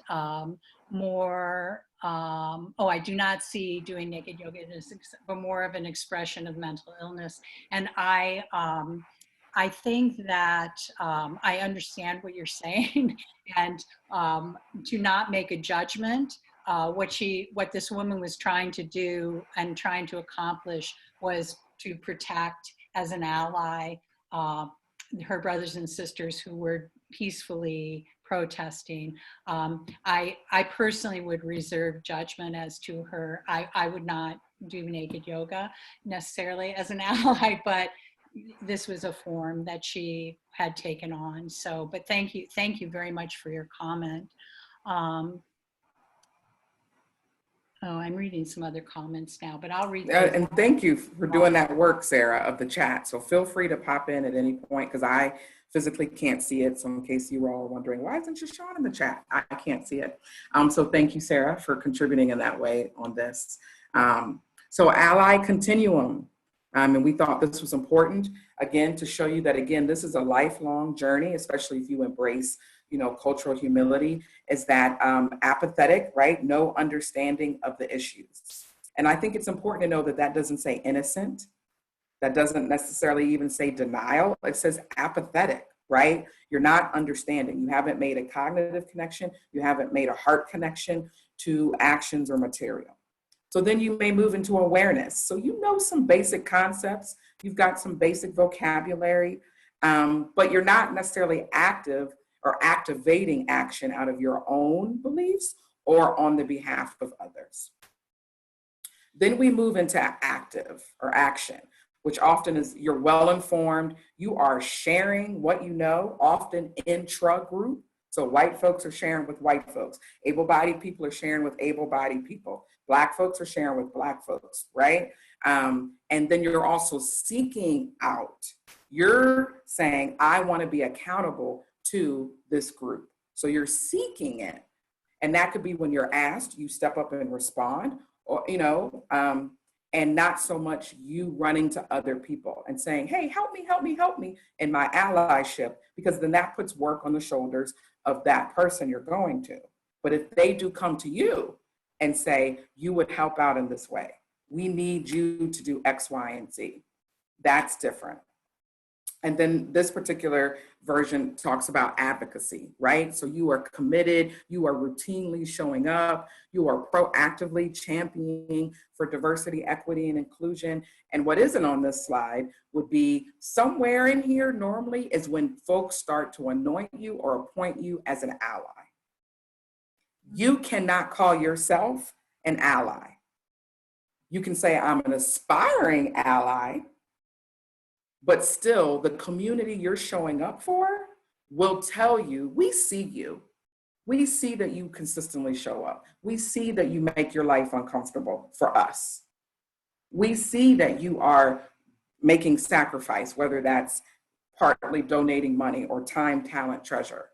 more, I do not see doing naked yoga as but more of an expression of mental illness. And I think that I understand what you're saying, and to not make a judgment. What this woman was trying to do and trying to accomplish was to protect, as an ally, her brothers and sisters who were peacefully protesting. I personally would reserve judgment as to her. I would not do naked yoga necessarily as an ally, but this was a form that she had taken on. So, but thank you very much for your comment. I'm reading some other comments now, but I'll read those. And thank you for doing that work, Sarah, of the chat. So feel free to pop in at any point, because I physically can't see it. So in case you were all wondering, why isn't Shaashawn in the chat? I can't see it. So thank you, Sarah, for contributing in that way on this. So ally continuum. And we thought this was important, again, to show you that, again, this is a lifelong journey, especially if you embrace, cultural humility, is that apathetic, right? No understanding of the issues. And I think it's important to know that that doesn't say innocent. That doesn't necessarily even say denial. It says apathetic, right? You're not understanding. You haven't made a cognitive connection. You haven't made a heart connection to actions or material. So then you may move into awareness. So you know some basic concepts. You've got some basic vocabulary, but you're not necessarily active or activating action out of your own beliefs or on the behalf of others. Then we move into active or action, which often is you're well-informed. You are sharing what you know, often intra-group. So white folks are sharing with white folks. Able-bodied people are sharing with able-bodied people. Black folks are sharing with Black folks, right? And then you're also seeking out. You're saying, I want to be accountable to this group. So you're seeking it. And that could be when you're asked, you step up and respond, or, and not so much you running to other people and saying, hey, help me, help me, help me in my allyship, because then that puts work on the shoulders of that person you're going to. But if they do come to you and say, you would help out in this way, we need you to do X, Y, and Z, that's different. And then this particular version talks about advocacy, right? So you are committed, you are routinely showing up, you are proactively championing for diversity, equity, and inclusion. And what isn't on this slide would be somewhere in here normally is when folks start to anoint you or appoint you as an ally. You cannot call yourself an ally. You can say, I'm an aspiring ally, but still the community you're showing up for will tell you, we see you. We see that you consistently show up. We see that you make your life uncomfortable for us. We see that you are making sacrifice, whether that's partly donating money or time, talent, treasure.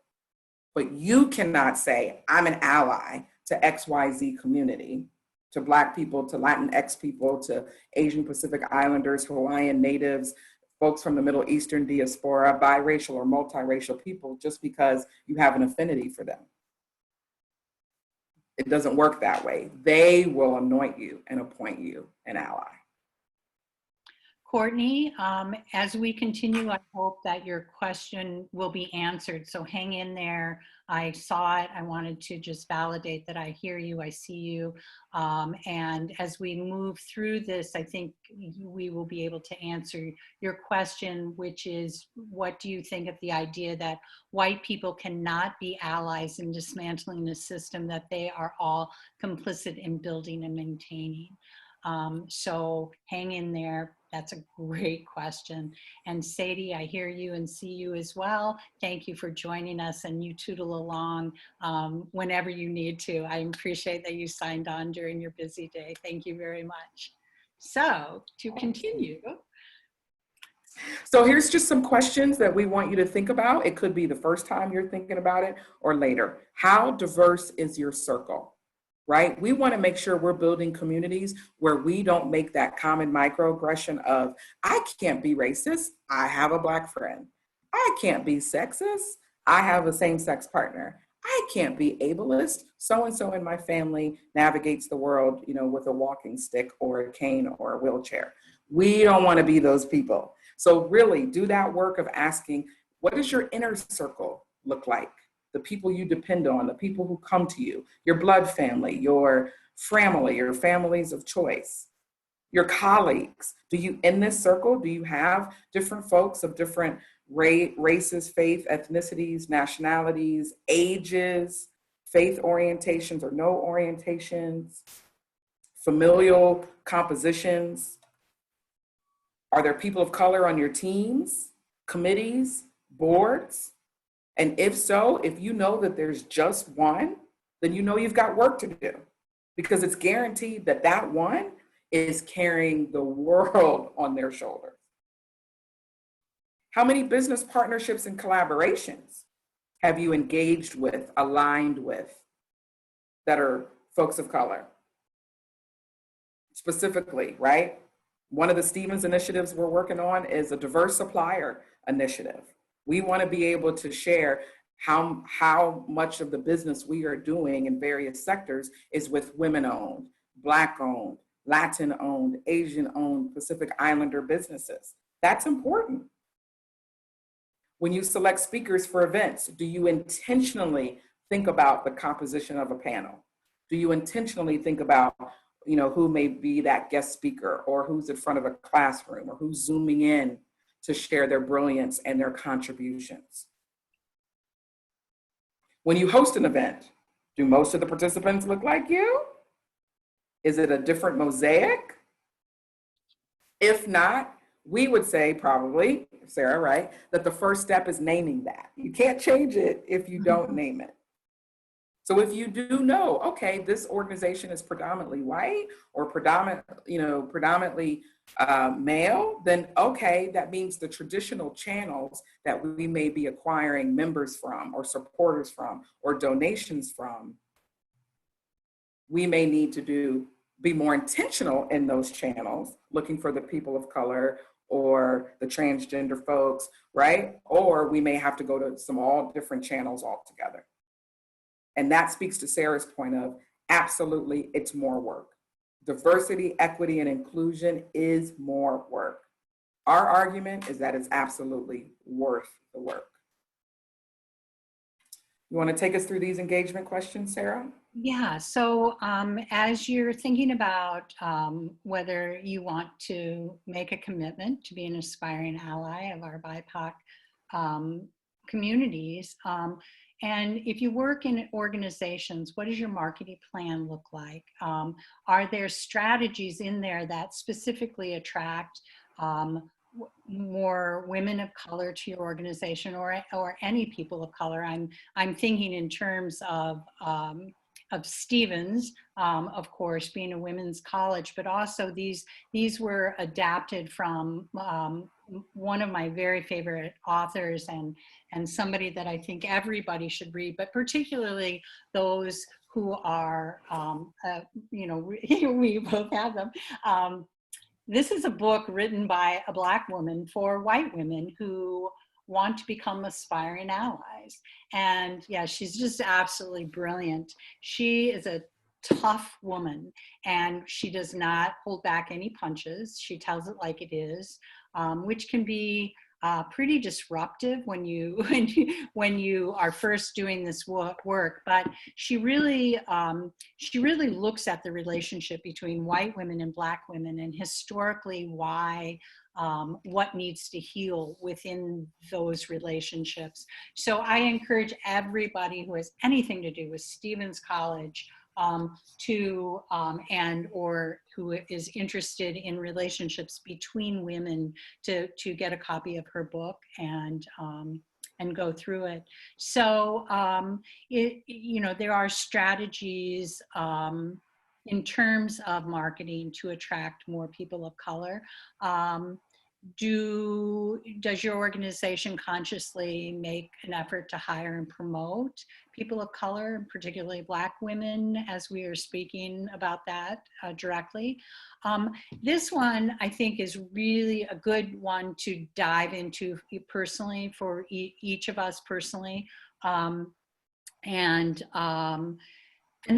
But you cannot say, I'm an ally to XYZ community, to Black people, to Latinx people, to Asian Pacific Islanders, Hawaiian natives, folks from the Middle Eastern diaspora, biracial or multiracial people, just because you have an affinity for them. It doesn't work that way. They will anoint you and appoint you an ally. Courtney, as we continue, I hope that your question will be answered. So hang in there. I saw it. I wanted to just validate that I hear you, I see you. And as we move through this, I think we will be able to answer your question, which is, what do you think of the idea that white people cannot be allies in dismantling a system that they are all complicit in building and maintaining? So hang in there. That's a great question. And Sadie, I hear you and see you as well. Thank you for joining us, and you tootle along whenever you need to. I appreciate that you signed on during your busy day. Thank you very much. So to continue. So here's just some questions that we want you to think about. It could be the first time you're thinking about it or later. How diverse is your circle? Right? We want to make sure we're building communities where we don't make that common microaggression of, I can't be racist, I have a Black friend. I can't be sexist, I have a same-sex partner. I can't be ableist, so-and-so in my family navigates the world, with a walking stick or a cane or a wheelchair. We don't want to be those people. So really do that work of asking, what does your inner circle look like? The people you depend on, the people who come to you, your blood family, your family, your families of choice, your colleagues. Do you, in this circle, do you have different folks of different races, faith, ethnicities, nationalities, ages, faith orientations or no orientations, familial compositions? Are there people of color on your teams, committees, boards? And if so, if you know that there's just one, then you know you've got work to do, because it's guaranteed that that one is carrying the world on their shoulders. How many business partnerships and collaborations have you engaged with, aligned with, that are folks of color? Specifically, right? One of the Stevens initiatives we're working on is a diverse supplier initiative. We want to be able to share how much of the business we are doing in various sectors is with women-owned, Black-owned, Latin-owned, Asian-owned, Pacific Islander businesses. That's important. When you select speakers for events, do you intentionally think about the composition of a panel? Do you intentionally think about who may be that guest speaker, or who's in front of a classroom, or who's zooming in to share their brilliance and their contributions? When you host an event, do most of the participants look like you? Is it a different mosaic? If not, we would say probably, Sarah, right, that the first step is naming that. You can't change it if you don't name it. So if you do know, okay, this organization is predominantly white or predominantly male, then okay, that means the traditional channels that we may be acquiring members from, or supporters from, or donations from, we may need to be more intentional in those channels, looking for the people of color or the transgender folks, right? Or we may have to go to some all different channels altogether. And that speaks to Sarah's point of, absolutely, it's more work. Diversity, equity, and inclusion is more work. Our argument is that it's absolutely worth the work. You want to take us through these engagement questions, Sarah? Yeah, so as you're thinking about whether you want to make a commitment to be an aspiring ally of our BIPOC communities, and if you work in organizations, what does your marketing plan look like? Are there strategies in there that specifically attract more women of color to your organization, or any people of color? I'm thinking in terms of Stevens, of course, being a women's college, but also these were adapted from one of my very favorite authors, and somebody that I think everybody should read, but particularly those who are, we both have them. This is a book written by a Black woman for white women who want to become aspiring allies. And yeah, she's just absolutely brilliant. She is a tough woman, and she does not hold back any punches. She tells it like it is, which can be pretty disruptive when you are first doing this work. But she really looks at the relationship between white women and Black women, and historically why what needs to heal within those relationships. So I encourage everybody who has anything to do with Stevens College and or who is interested in relationships between women to get a copy of her book and go through it. So there are strategies in terms of marketing to attract more people of color. Does your organization consciously make an effort to hire and promote people of color, particularly Black women, as we are speaking about that directly? This one, I think, is really a good one to dive into personally for each of us personally. And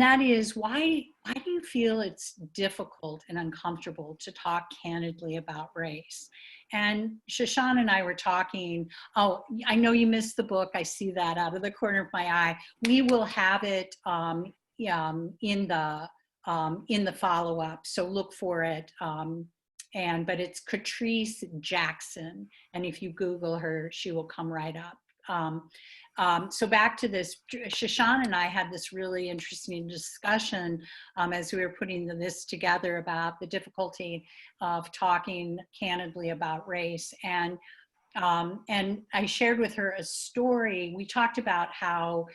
that is, why do you feel it's difficult and uncomfortable to talk candidly about race? And Shaashawn and I were talking, oh, I know you missed the book. I see that out of the corner of my eye. We will have it in the follow-up, so look for it. But it's Catrice Jackson. And if you Google her, she will come right up. So back to this, Shaashawn and I had this really interesting discussion as we were putting this together about the difficulty of talking candidly about race. And I shared with her a story. We talked about how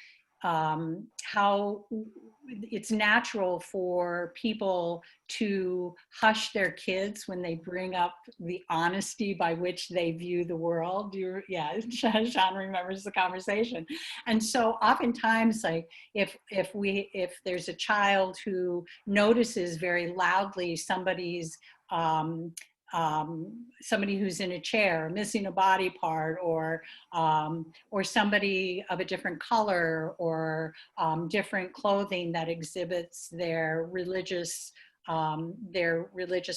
it's natural for people to hush their kids when they bring up the honesty by which they view the world. Sean remembers the conversation. And so oftentimes, like if there's a child who notices very loudly somebody who's in a chair, missing a body part, or somebody of a different color, or different clothing that exhibits their religious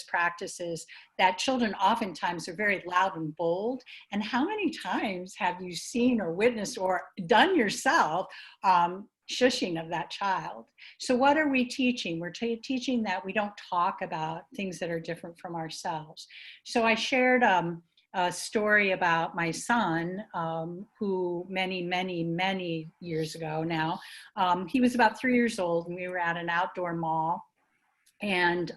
practices, that children oftentimes are very loud and bold. And how many times have you seen or witnessed or done yourself shushing of that child? So what are we teaching? We're teaching that we don't talk about things that are different from ourselves. So I shared a story about my son, who many years ago now, he was about 3 years old, and we were at an outdoor mall. And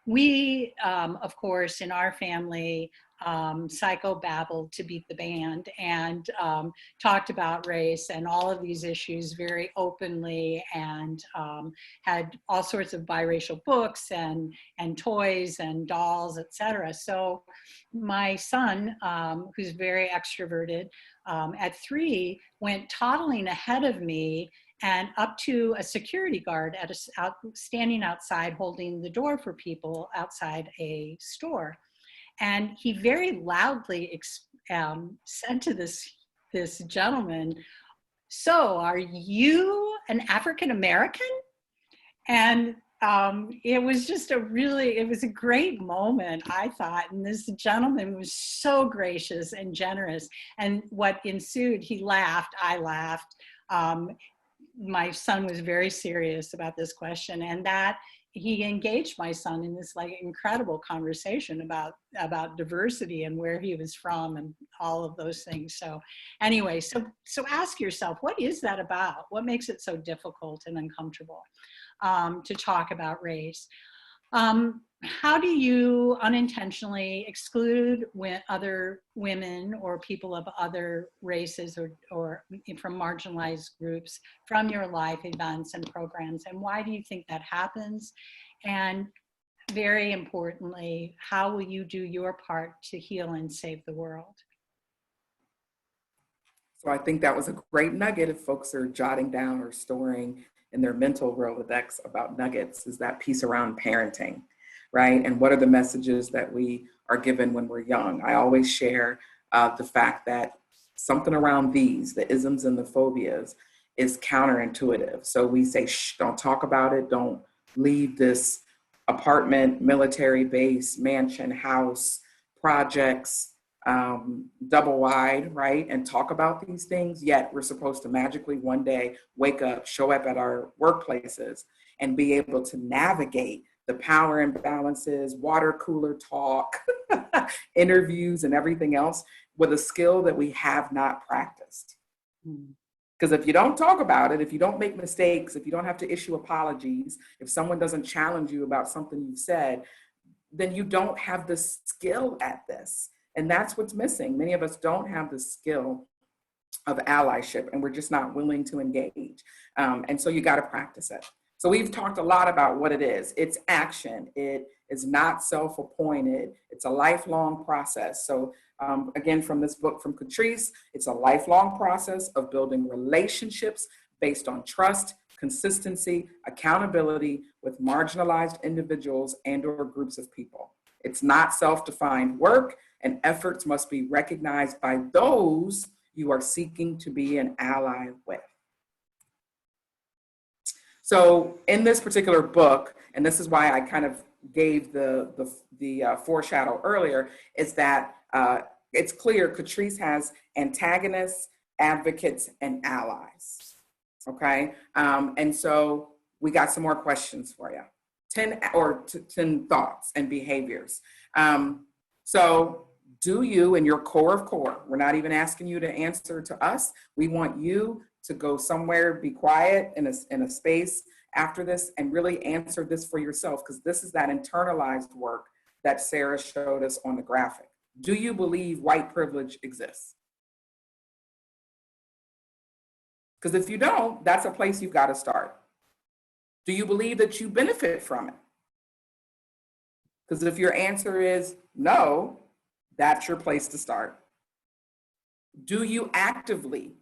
we, of course, in our family, psychobabbled to beat the band, and talked about race and all of these issues very openly, and had all sorts of biracial books and toys and dolls, etc. So my son, who's very extroverted, at 3, went toddling ahead of me and up to a security guard standing outside holding the door for people outside a store. And he very loudly said to this gentleman, "So are you an African American?" And it was just it was a great moment, I thought. And this gentleman was so gracious and generous. And what ensued, he laughed, I laughed. My son was very serious about this question, and that he engaged my son in this like incredible conversation about diversity and where he was from and all of those things. So anyway, so ask yourself, what is that about? What makes it so difficult and uncomfortable to talk about race? How do you unintentionally exclude other women or people of other races or from marginalized groups from your life events and programs? And why do you think that happens? And very importantly, how will you do your part to heal and save the world? So I think that was a great nugget. If folks are jotting down or storing in their mental Rolodex about nuggets, is that piece around parenting, right? And what are the messages that we are given when we're young? I always share the fact that something around these, the isms and the phobias, is counterintuitive. So we say, shh, don't talk about it. Don't leave this apartment, military base, mansion, house, projects, double wide, right? And talk about these things. Yet we're supposed to magically one day wake up, show up at our workplaces, and be able to navigate the power imbalances, water cooler talk, interviews, and everything else with a skill that we have not practiced. Because if you don't talk about it, if you don't make mistakes, if you don't have to issue apologies, if someone doesn't challenge you about something you've said, then you don't have the skill at this. And that's what's missing. Many of us don't have the skill of allyship, and we're just not willing to engage. And so you got to practice it. So we've talked a lot about what it is. It's action. It is not self-appointed. It's a lifelong process. So again, from this book from Catrice, it's a lifelong process of building relationships based on trust, consistency, accountability with marginalized individuals and or groups of people. It's not self-defined work, and efforts must be recognized by those you are seeking to be an ally with. So in this particular book, and this is why I kind of gave the foreshadow earlier, is that it's clear Catrice has antagonists, advocates, and allies. Okay, and so we got some more questions for you. 10 thoughts and behaviors. So do you, in your core of core, we're not even asking you to answer to us. We want you to go somewhere, be quiet in a space after this and really answer this for yourself, because this is that internalized work that Sara showed us on the graphic. Do you believe white privilege exists? Because if you don't, that's a place you've got to start. Do you believe that you benefit from it? Because if your answer is no, that's your place to start. Do you actively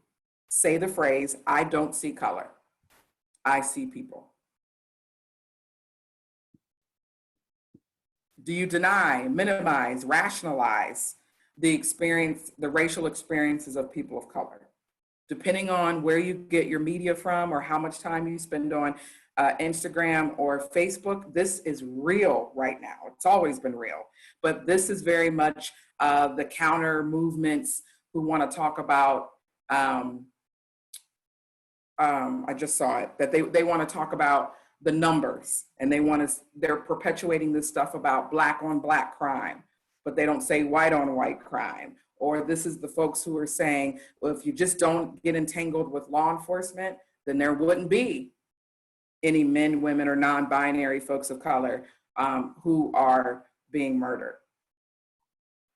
say the phrase, I don't see color, I see people? Do you deny, minimize, rationalize the racial experiences of people of color? Depending on where you get your media from or how much time you spend on Instagram or Facebook, this is real right now. It's always been real, but this is very much the counter movements who want to talk about, I just saw it, that they want to talk about the numbers, and they're perpetuating this stuff about black on black crime, but they don't say white on white crime. Or this is the folks who are saying, well, if you just don't get entangled with law enforcement, then there wouldn't be any men, women, or non-binary folks of color who are being murdered.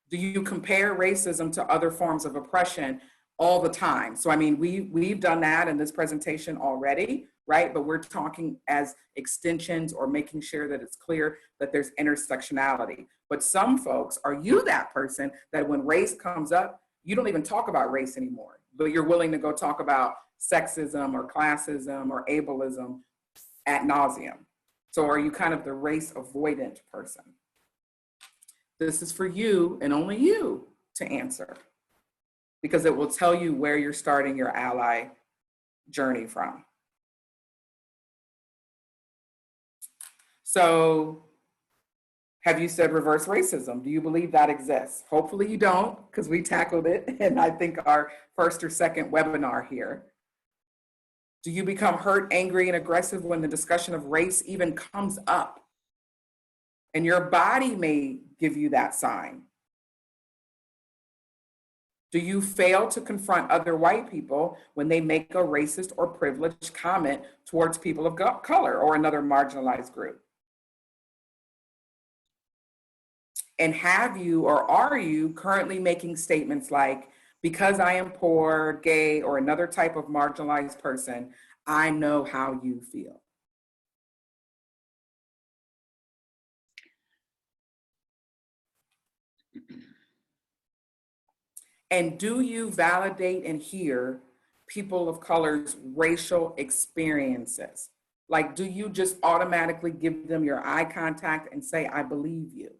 Do you compare racism to other forms of oppression all the time? So, I mean, we've done that in this presentation already, right? But we're talking as extensions or making sure that it's clear that there's intersectionality. But some folks, are you that person that when race comes up, you don't even talk about race anymore, but you're willing to go talk about sexism or classism or ableism ad nauseum? So are you kind of the race avoidant person? This is for you and only you to answer, because it will tell you where you're starting your ally journey from. So have you said reverse racism? Do you believe that exists? Hopefully you don't, because we tackled it in, I think, our first or second webinar here. Do you become hurt, angry, and aggressive when the discussion of race even comes up? And your body may give you that sign. Do you fail to confront other white people when they make a racist or privileged comment towards people of color or another marginalized group? And have you or are you currently making statements like, because I am poor, gay, or another type of marginalized person, I know how you feel? And do you validate and hear people of color's racial experiences? Like, do you just automatically give them your eye contact and say, I believe you?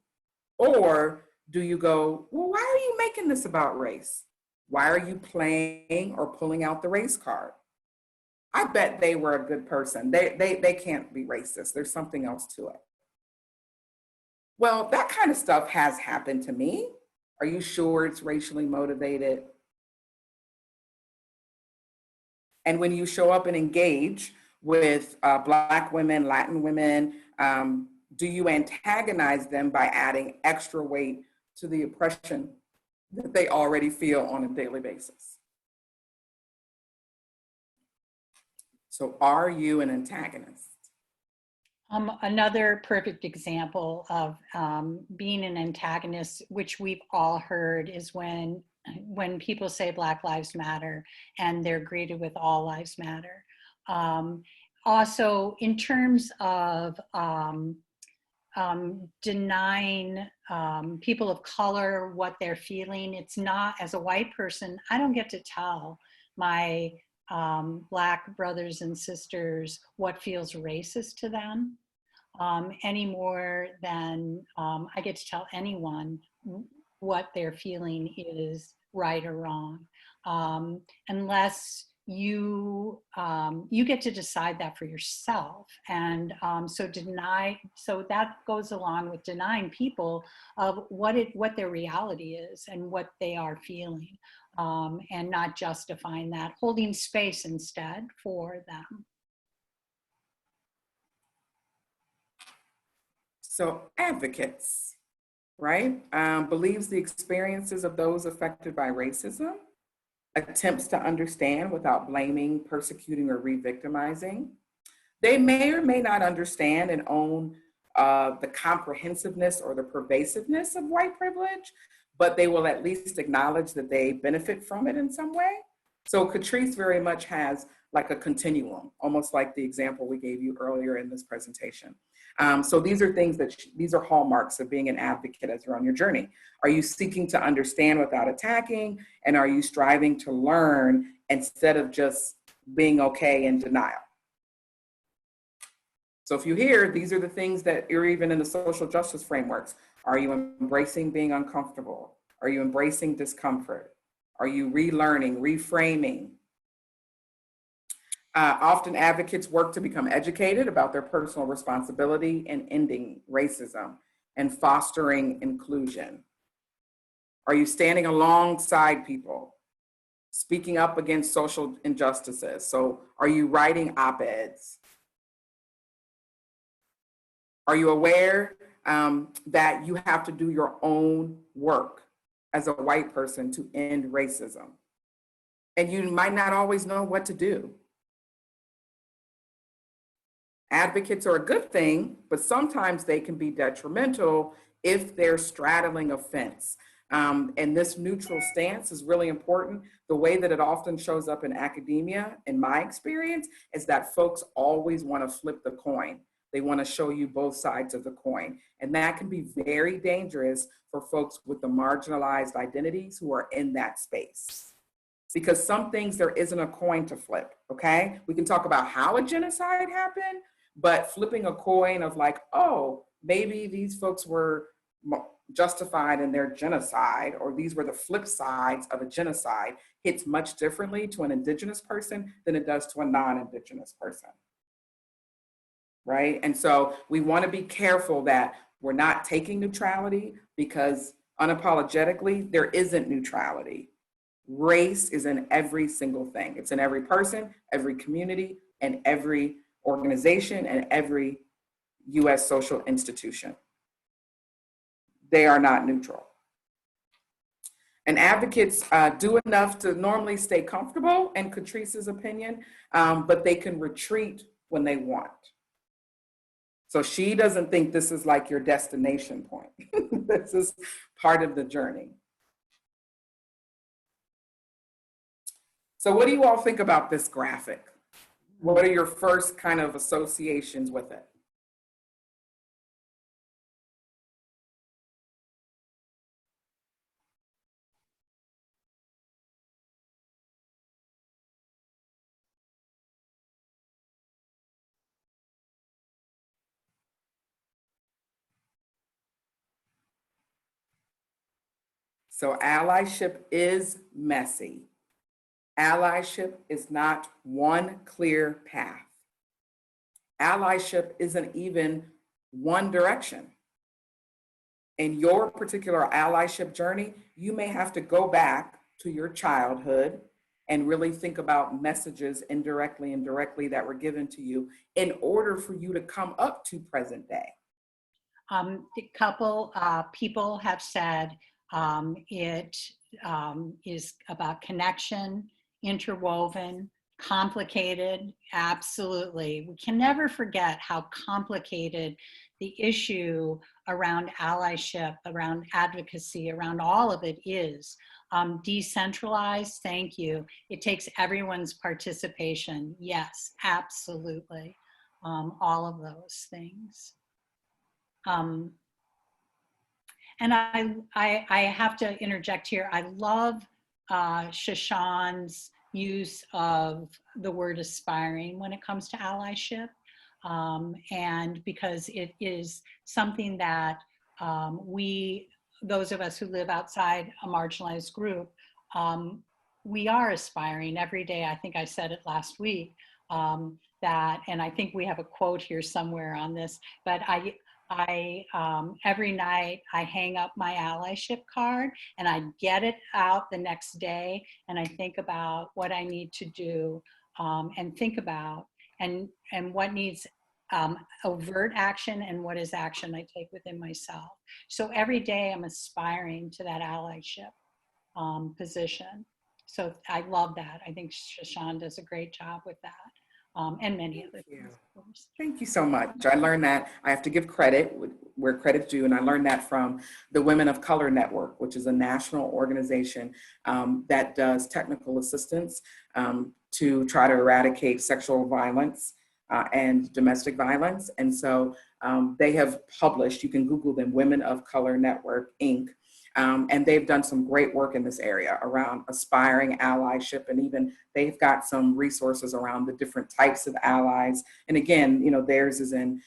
Or do you go, well, why are you making this about race? Why are you playing or pulling out the race card? I bet they were a good person. They can't be racist. There's something else to it. Well, that kind of stuff has happened to me. Are you sure it's racially motivated? And when you show up and engage with Black women, Latin women, do you antagonize them by adding extra weight to the oppression that they already feel on a daily basis? So are you an antagonist? Another perfect example of being an antagonist, which we've all heard, is when people say Black Lives Matter and they're greeted with All Lives Matter. Also, in terms of denying people of color what they're feeling, it's not, as a white person, I don't get to tell my Black brothers and sisters what feels racist to them any more than I get to tell anyone what they're feeling is right or wrong, unless you get to decide that for yourself. And so that goes along with denying people of what their reality is and what they are feeling, and not justifying that, holding space instead for them. So advocates, right? Believes the experiences of those affected by racism, attempts to understand without blaming, persecuting, or re-victimizing. They may or may not understand and own the comprehensiveness or the pervasiveness of white privilege, but they will at least acknowledge that they benefit from it in some way. So Catrice very much has like a continuum, almost like the example we gave you earlier in this presentation. So these are things these are hallmarks of being an advocate as you're on your journey. Are you seeking to understand without attacking? And are you striving to learn instead of just being okay in denial? So if you hear, these are the things that are even in the social justice frameworks. Are you embracing being uncomfortable? Are you embracing discomfort? Are you relearning, reframing? Often advocates work to become educated about their personal responsibility in ending racism and fostering inclusion. Are you standing alongside people, speaking up against social injustices? So are you writing op-eds? Are you aware that you have to do your own work as a white person to end racism? And you might not always know what to do. Advocates are a good thing, but sometimes they can be detrimental if they're straddling a fence. And this neutral stance is really important. The way that it often shows up in academia, in my experience, is that folks always want to flip the coin. They want to show you both sides of the coin. And that can be very dangerous for folks with the marginalized identities who are in that space. Because some things there isn't a coin to flip, okay? We can talk about how a genocide happened, but flipping a coin of like, oh, maybe these folks were justified in their genocide, or these were the flip sides of a genocide, hits much differently to an Indigenous person than it does to a non-Indigenous person, right? And so we want to be careful that we're not taking neutrality, because unapologetically, there isn't neutrality. Race is in every single thing. It's in every person, every community, and every organization, and every US social institution. They are not neutral. And advocates do enough to normally stay comfortable, in Catrice's opinion, but they can retreat when they want. So she doesn't think this is like your destination point. This is part of the journey. So what do you all think about this graphic? What are your first kind of associations with it? So allyship is messy. Allyship is not one clear path. Allyship isn't even one direction. In your particular allyship journey, you may have to go back to your childhood and really think about messages indirectly and directly that were given to you in order for you to come up to present day. A couple people have said it is about connection, interwoven, Complicated, absolutely. We can never forget how complicated the issue around allyship, around advocacy, around all of it is. Decentralized, thank you. It takes everyone's participation. Yes, absolutely. All of those things. And I have to interject here. I love Shaashawn's use of the word aspiring when it comes to allyship. And because it is something that those of us who live outside a marginalized group, we are aspiring every day. I think I said it last week, that, and I think we have a quote here somewhere on this, but every night I hang up my allyship card and I get it out the next day and I think about what I need to do, and think about and what needs overt action and what is action I take within myself. So every day I'm aspiring to that allyship position. So I love that. I think Shaashawn does a great job with that. And many other things, of course. Thank you so much. I learned that I have to give credit where credit's due, and I learned that from the Women of Color Network, which is a national organization that does technical assistance to try to eradicate sexual violence and domestic violence. And so they have published, you can Google them, Women of Color Network, Inc., and they've done some great work in this area around aspiring allyship, and even they've got some resources around the different types of allies. And again, you know, theirs is in,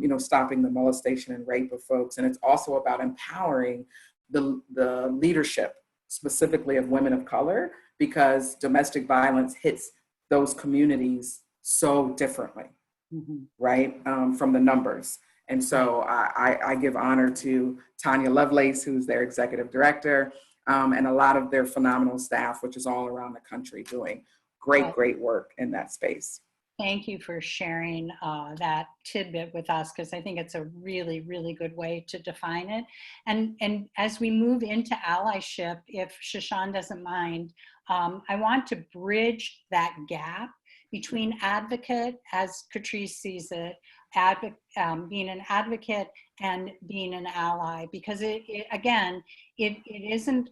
you know, stopping the molestation and rape of folks. And it's also about empowering the leadership, specifically of women of color, because domestic violence hits those communities so differently, right, from the numbers. And so I give honor to Tanya Lovelace, who's their executive director, and a lot of their phenomenal staff, which is all around the country doing great work in that space. Thank you for sharing that tidbit with us, because I think it's a really, really good way to define it. And as we move into allyship, if Shaashawn doesn't mind, I want to bridge that gap between advocate, as Catrice sees it, being an advocate and being an ally, because it isn't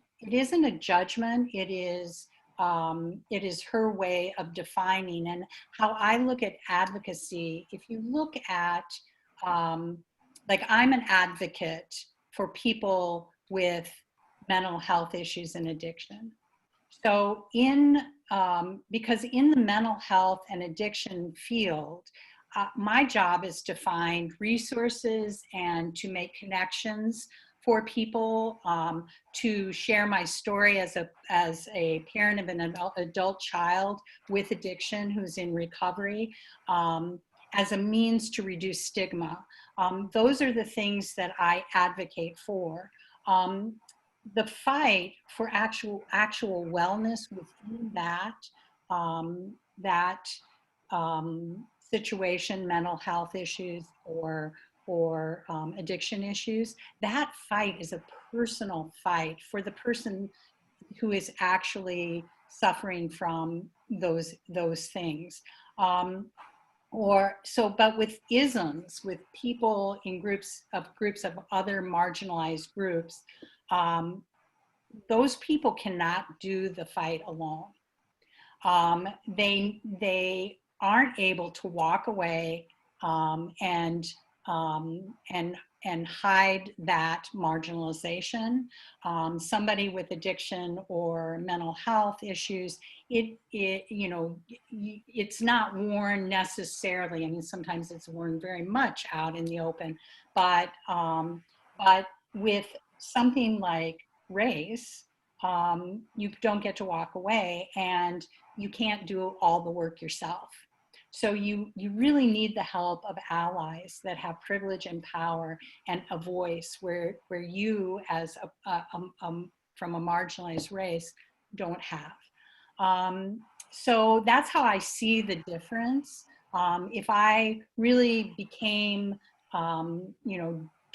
a judgment. It is her way of defining. And how I look at advocacy, if you look at, like, I'm an advocate for people with mental health issues and addiction. So because in the mental health and addiction field, my job is to find resources and to make connections for people, to share my story as a parent of an adult child with addiction who's in recovery, as a means to reduce stigma. Those are the things that I advocate for. The fight for actual wellness within that situation, mental health issues or addiction issues, that fight is a personal fight for the person who is actually suffering from those things. But with isms, with people in groups of other marginalized groups, those people cannot do the fight alone. They aren't able to walk away and hide that marginalization. Somebody with addiction or mental health issues, it's not worn necessarily. I mean, sometimes it's worn very much out in the open, but with something like race, you don't get to walk away, and you can't do all the work yourself. So you really need the help of allies that have privilege and power and a voice where you, as from a marginalized race, don't have. So that's how I see the difference. If I really became,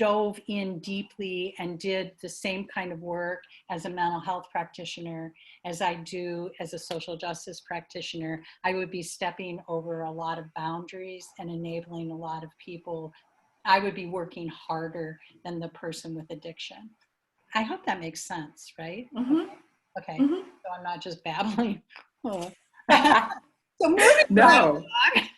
dove in deeply and did the same kind of work as a mental health practitioner as I do as a social justice practitioner, I would be stepping over a lot of boundaries and enabling a lot of people. I would be working harder than the person with addiction. I hope that makes sense, right? Mm-hmm. Okay. Mm-hmm. So I'm not just babbling. Oh. So moving No. right?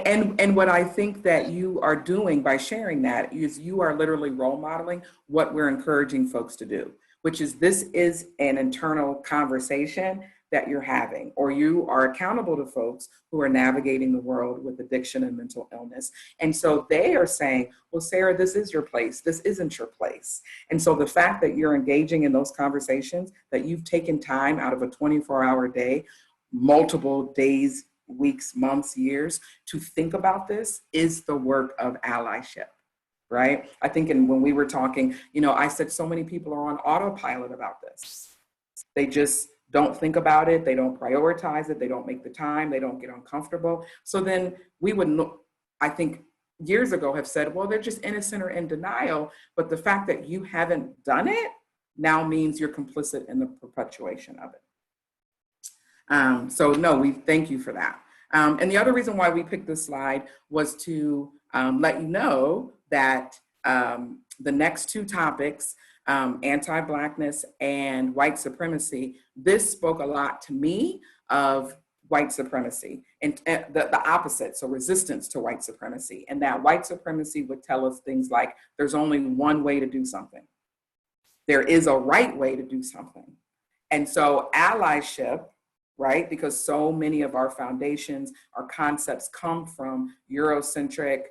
And what I think that you are doing by sharing that is you are literally role modeling what we're encouraging folks to do, which is this is an internal conversation that you're having, or you are accountable to folks who are navigating the world with addiction and mental illness. And so they are saying, well, Sara, this is your place. This isn't your place. And so the fact that you're engaging in those conversations, that you've taken time out of a 24-hour day, multiple days, weeks, months, years to think about this is the work of allyship, right? I think when we were talking, I said so many people are on autopilot about this. They just don't think about it. They don't prioritize it. They don't make the time. They don't get uncomfortable. So then we would, I think years ago have said, well, they're just innocent or in denial. But the fact that you haven't done it now means you're complicit in the perpetuation of it. So no, we thank you for that. And the other reason why we picked this slide was to let you know that the next two topics, anti-Blackness and white supremacy, this spoke a lot to me of white supremacy and the opposite, so resistance to white supremacy. And that white supremacy would tell us things like, there's only one way to do something. There is a right way to do something. And so allyship, right? Because so many of our foundations, our concepts come from Eurocentric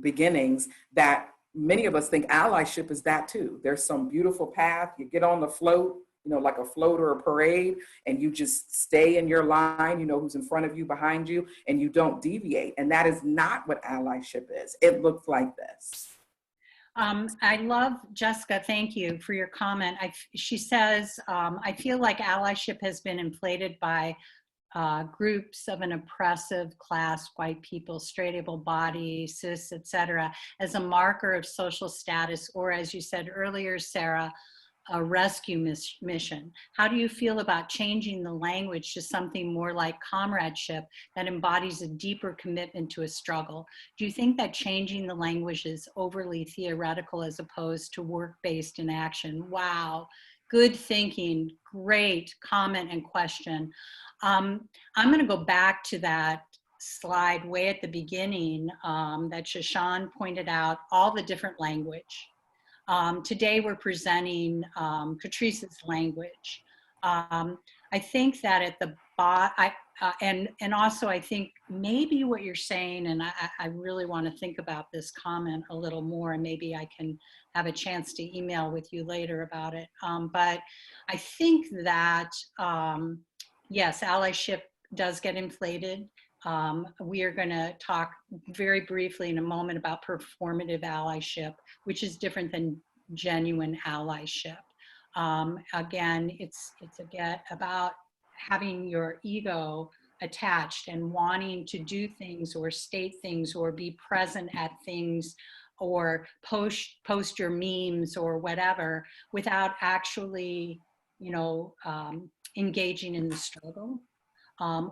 beginnings that many of us think allyship is that too. There's some beautiful path, you get on the float, like a float or a parade, and you just stay in your line, who's in front of you, behind you, and you don't deviate. And that is not what allyship is. It looks like this. I love, Jessica, thank you for your comment. She says, I feel like allyship has been inflated by groups of an oppressive class, white people, straight, able body, cis, etc., as a marker of social status, or as you said earlier, Sara, a rescue mission. How do you feel about changing the language to something more like comradeship that embodies a deeper commitment to a struggle? Do you think that changing the language is overly theoretical as opposed to work-based in action? Wow, good thinking, great comment and question. I'm gonna go back to that slide way at the beginning that Shaashawn pointed out, all the different language. Today we're presenting Catrice's language. I think that at the and also I think maybe what you're saying, and I really want to think about this comment a little more, and maybe I can have a chance to email with you later about it. But I think that, yes, allyship does get inflated. We are going to talk very briefly in a moment about performative allyship, which is different than genuine allyship. Again, it's about having your ego attached and wanting to do things or state things or be present at things or post your memes or whatever without actually, engaging in the struggle.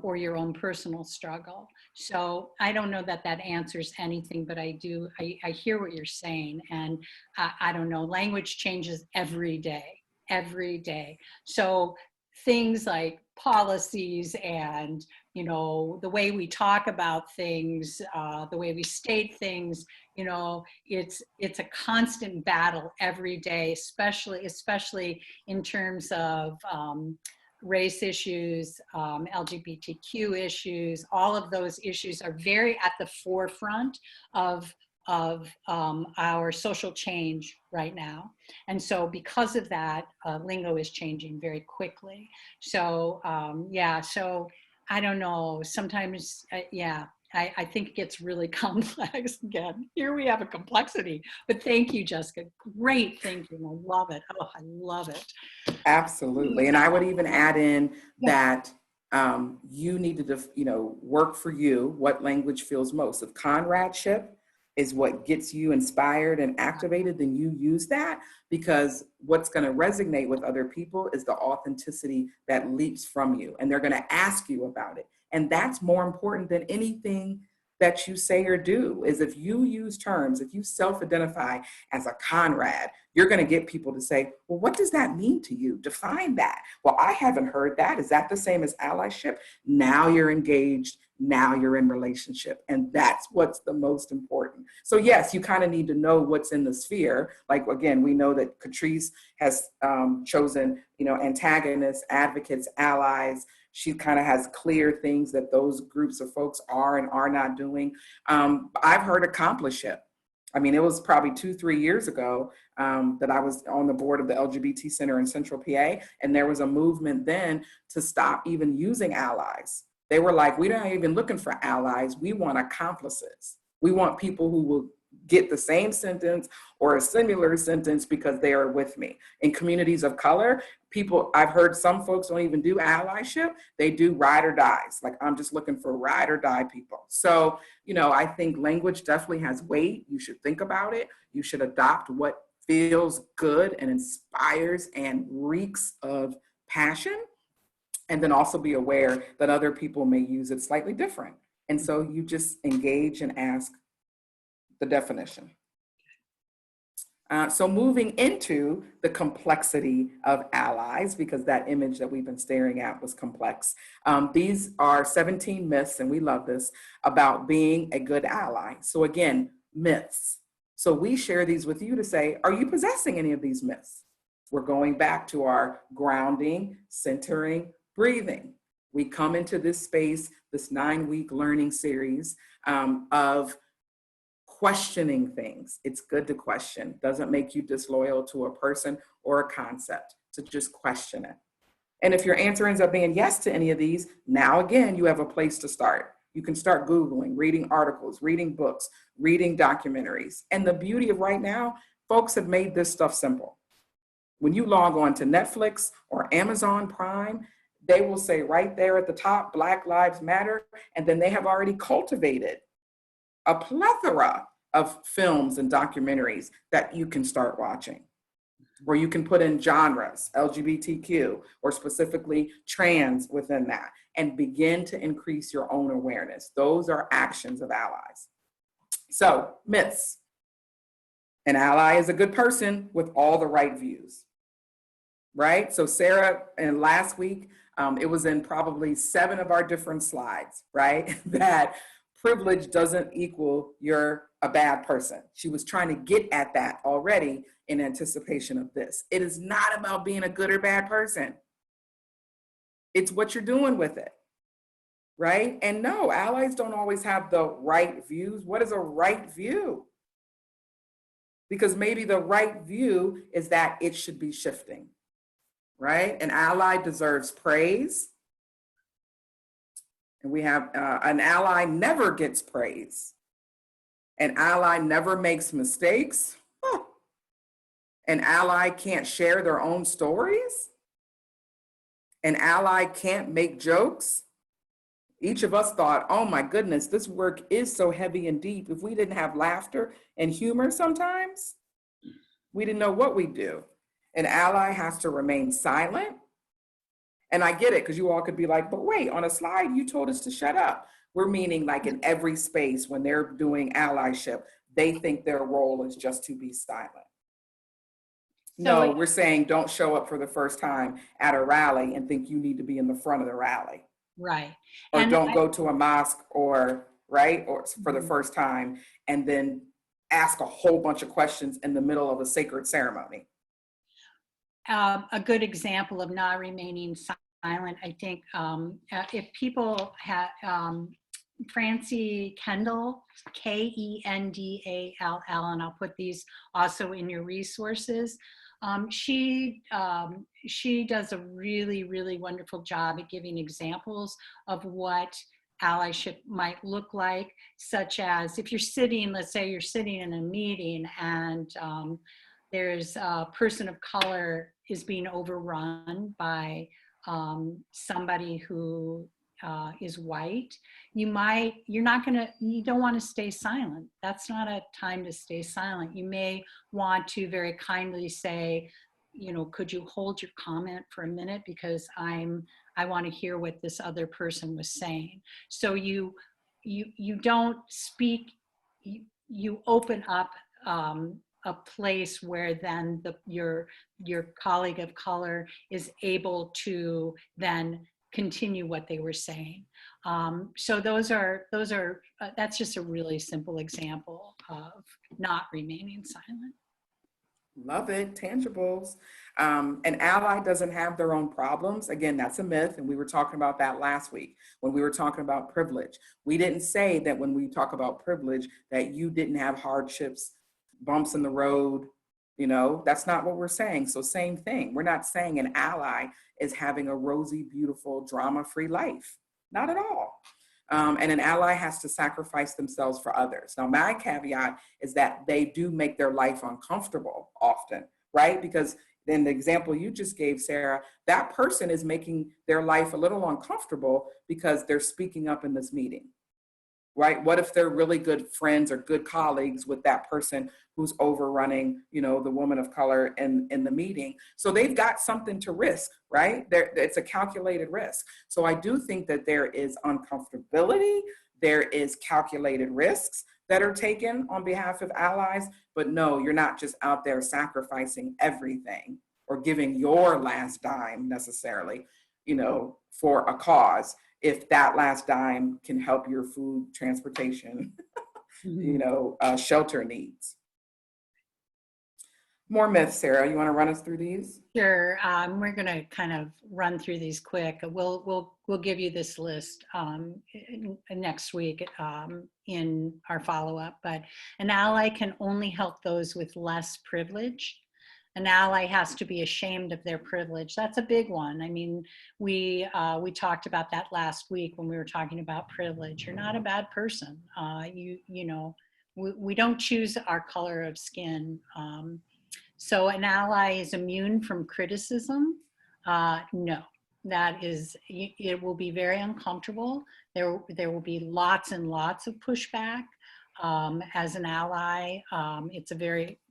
Or your own personal struggle. So I don't know that that answers anything, but I hear what you're saying. And I don't know, language changes every day. So things like policies and, the way we talk about things, the way we state things, it's a constant battle every day, especially in terms of, race issues, LGBTQ issues, all of those issues are very at the forefront of our social change right now. And so because of that, lingo is changing very quickly. So yeah, so I don't know, sometimes, I think it gets really complex again. Here we have a complexity, but thank you, Jessica. Great thinking, I love it. Oh, I love it. Absolutely, and I would even add in that you need to, work for you what language feels most of comradeship is what gets you inspired and activated, then you use that, because what's going to resonate with other people is the authenticity that leaps from you, and they're going to ask you about it. And that's more important than anything that you say or do. Is if you use terms, if you self-identify as a Conrad, you're going to get people to say, well, what does that mean to you? Define that. Well, I haven't heard that. Is that the same as allyship? Now you're engaged. Now you're in relationship. And that's what's the most important. So yes, you kind of need to know what's in the sphere. Like, again, we know that Catrice has chosen, antagonists, advocates, allies. She kind of has clear things that those groups of folks are and are not doing. I've heard accompliceship. I mean, it was probably 2-3 years ago that I was on the board of the LGBT Center in Central PA, and there was a movement then to stop even using allies. They were like, we're not even looking for allies. We want accomplices. We want people who will get the same sentence or a similar sentence because they are with me. In communities of color, I've heard some folks don't even do allyship. They do ride or dies. Like, I'm just looking for ride or die people. So, I think language definitely has weight. You should think about it. You should adopt what feels good and inspires and reeks of passion. And then also be aware that other people may use it slightly different. And so you just engage and ask the definition. So moving into the complexity of allies, because that image that we've been staring at was complex. These are 17 myths, and we love this, about being a good ally. So again, myths. So we share these with you to say, are you possessing any of these myths? We're going back to our grounding, centering, breathing. We come into this space, this 9-week learning series of questioning things. It's good to question. Doesn't make you disloyal to a person or a concept, to just question it. And if your answer ends up being yes to any of these, now again, you have a place to start. You can start Googling, reading articles, reading books, reading documentaries. And the beauty of right now, folks have made this stuff simple. When you log on to Netflix or Amazon Prime, they will say right there at the top, Black Lives Matter, and then they have already cultivated a plethora of films and documentaries that you can start watching, where you can put in genres, LGBTQ, or specifically trans within that, and begin to increase your own awareness. Those are actions of allies. So, myths. An ally is a good person with all the right views, right? So Sara, and last week, it was in probably 7 of our different slides, right? That privilege doesn't equal you're a bad person. She was trying to get at that already in anticipation of this. It is not about being a good or bad person. It's what you're doing with it, right? And no, allies don't always have the right views. What is a right view? Because maybe the right view is that it should be shifting, right? An ally deserves praise. And we have an ally never gets praise. An ally never makes mistakes. An ally can't share their own stories. An ally can't make jokes. Each of us thought, oh my goodness, this work is so heavy and deep. If we didn't have laughter and humor sometimes, we didn't know what we'd do. An ally has to remain silent. And I get it, because you all could be like, but wait, on a slide, you told us to shut up. We're meaning like in every space when they're doing allyship, they think their role is just to be silent. No, we're saying don't show up for the first time at a rally and think you need to be in the front of the rally. Right. Or and don't go to a mosque or for the first time and then ask a whole bunch of questions in the middle of a sacred ceremony. A good example of not remaining silent, I think, if people have, Francie Kendall, Kendall, and I'll put these also in your resources. She does a really, really wonderful job at giving examples of what allyship might look like, such as if you're sitting, let's say you're sitting in a meeting and there's a person of color is being overrun by somebody who is white, you don't want to stay silent. That's not a time to stay silent. You may want to very kindly say, could you hold your comment for a minute, because I want to hear what this other person was saying. So you don't speak, you open up a place where then your colleague of color is able to then continue what they were saying. So that's just a really simple example of not remaining silent. Love it, tangibles. An ally doesn't have their own problems. Again, that's a myth, and we were talking about that last week when we were talking about privilege. We didn't say that when we talk about privilege that you didn't have hardships, bumps in the road. That's not what we're saying. So same thing. We're not saying an ally is having a rosy, beautiful, drama-free life. Not at all. And an ally has to sacrifice themselves for others. Now, my caveat is that they do make their life uncomfortable often, right? Because in the example you just gave, Sarah, that person is making their life a little uncomfortable because they're speaking up in this meeting, right? What if they're really good friends or good colleagues with that person who's overrunning, the woman of color in the meeting? So they've got something to risk, right? It's a calculated risk. So I do think that there is uncomfortability, there is calculated risks that are taken on behalf of allies, but no, you're not just out there sacrificing everything or giving your last dime necessarily, for a cause, if that last dime can help your food, transportation, shelter needs. More myths, Sarah. You want to run us through these? Sure. We're going to kind of run through these quick. We'll give you this list next week in our follow-up. But an ally can only help those with less privilege. An ally has to be ashamed of their privilege. That's a big one. I mean, we talked about that last week when we were talking about privilege. You're not a bad person. We don't choose our color of skin. So an ally is immune from criticism? No, it will be very uncomfortable. There will be lots and lots of pushback. As an ally,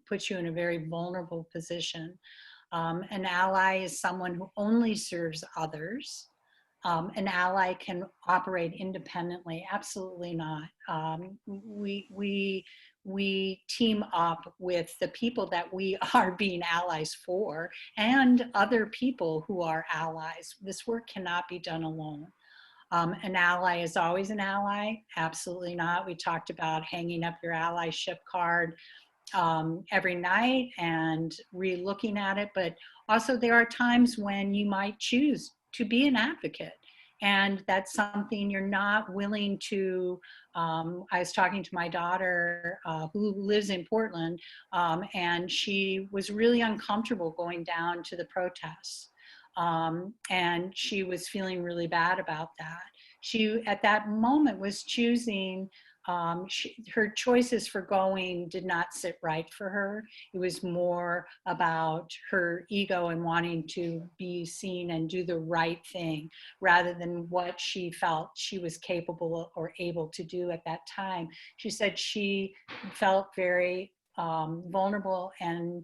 puts you in a very vulnerable position. An ally is someone who only serves others. An ally can operate independently. Absolutely not. We team up with the people that we are being allies for and other people who are allies. This work cannot be done alone. An ally is always an ally. Absolutely not. We talked about hanging up your allyship card every night and re-looking at it, but also there are times when you might choose to be an advocate, and that's something you're not willing to. I was talking to my daughter who lives in Portland, and she was really uncomfortable going down to the protests, and she was feeling really bad about that. She at that moment was choosing. Her choices for going did not sit right for her. It was more about her ego and wanting to be seen and do the right thing rather than what she felt she was capable or able to do at that time. She said she felt very vulnerable and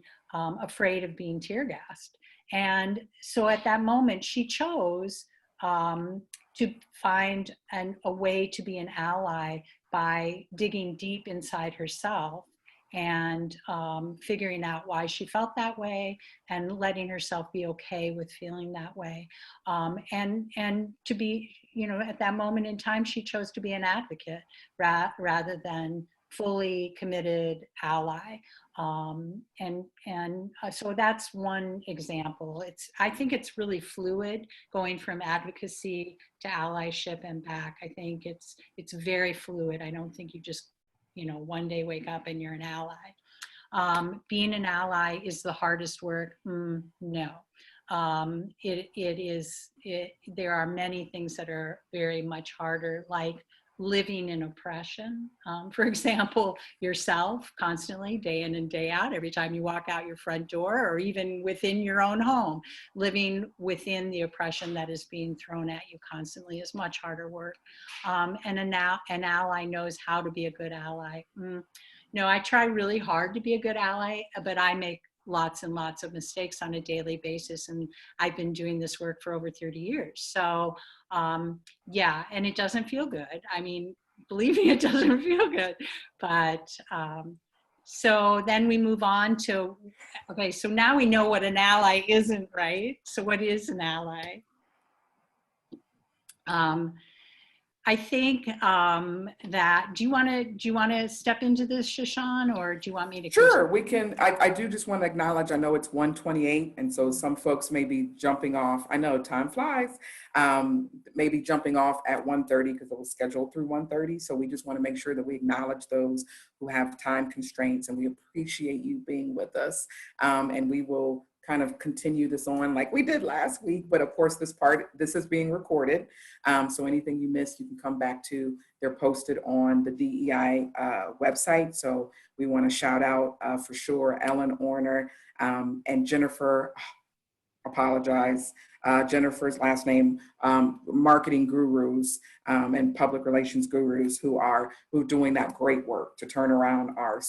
afraid of being tear gassed. And so at that moment, she chose to find a way to be an ally by digging deep inside herself and figuring out why she felt that way and letting herself be okay with feeling that way. And to be, at that moment in time, she chose to be an advocate rather than fully committed ally. So that's one example. I think it's really fluid going from advocacy to allyship and back. I think it's very fluid. I don't think you just, one day wake up and you're an ally. Being an ally is the hardest work. No. There are many things that are very much harder, like living in oppression. For example, yourself constantly, day in and day out, every time you walk out your front door, or even within your own home, living within the oppression that is being thrown at you constantly is much harder work. And an ally knows how to be a good ally. No, I try really hard to be a good ally, but I make lots and lots of mistakes on a daily basis. And I've been doing this work for over 30 years. So yeah, and it doesn't feel good. I mean, believe me, it doesn't feel good. But so then we move on to, okay, so now we know what an ally isn't, right? So what is an ally? I think that, do you want to step into this, Shaashawn, or do you want me to? Sure, we can. I do just want to acknowledge, I know it's 1:28, and so some folks may be jumping off. I know time flies, maybe jumping off at 1:30 because it was scheduled through 1:30. So we just want to make sure that we acknowledge those who have time constraints, and we appreciate you being with us. And we will kind of continue this on like we did last week, but of course this is being recorded. So anything you missed, you can come back to. They're posted on the DEI website. So we want to shout out for sure Ellen Orner and Jennifer, apologize, Jennifer's last name, marketing gurus and public relations gurus who are doing that great work to turn around our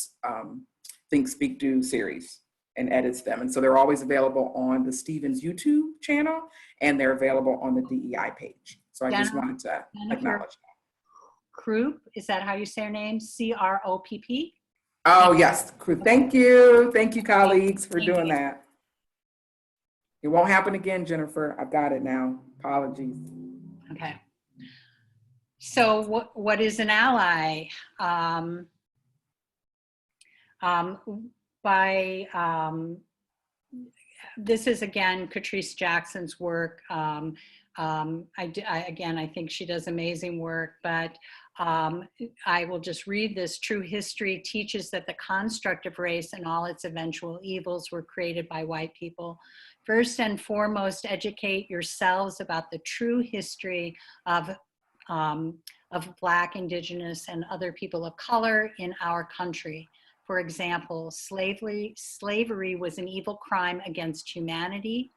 Think, Speak, Do series and edits them. And so they're always available on the Stevens YouTube channel, and they're available on the DEI page. So I just wanted to acknowledge that. Kropp, is that how you say her name? CROPP? Oh, yes. Thank you. Thank you, colleagues, for doing that. It won't happen again, Jennifer. I've got it now. Apologies. Okay. So what is an ally? This is again Catrice Jackson's work. Again, I think she does amazing work, but I will just read this. True history teaches that the construct of race and all its eventual evils were created by white people. First and foremost, educate yourselves about the true history of Black, Indigenous, and other people of color in our country. For example, slavery was an evil crime against humanity.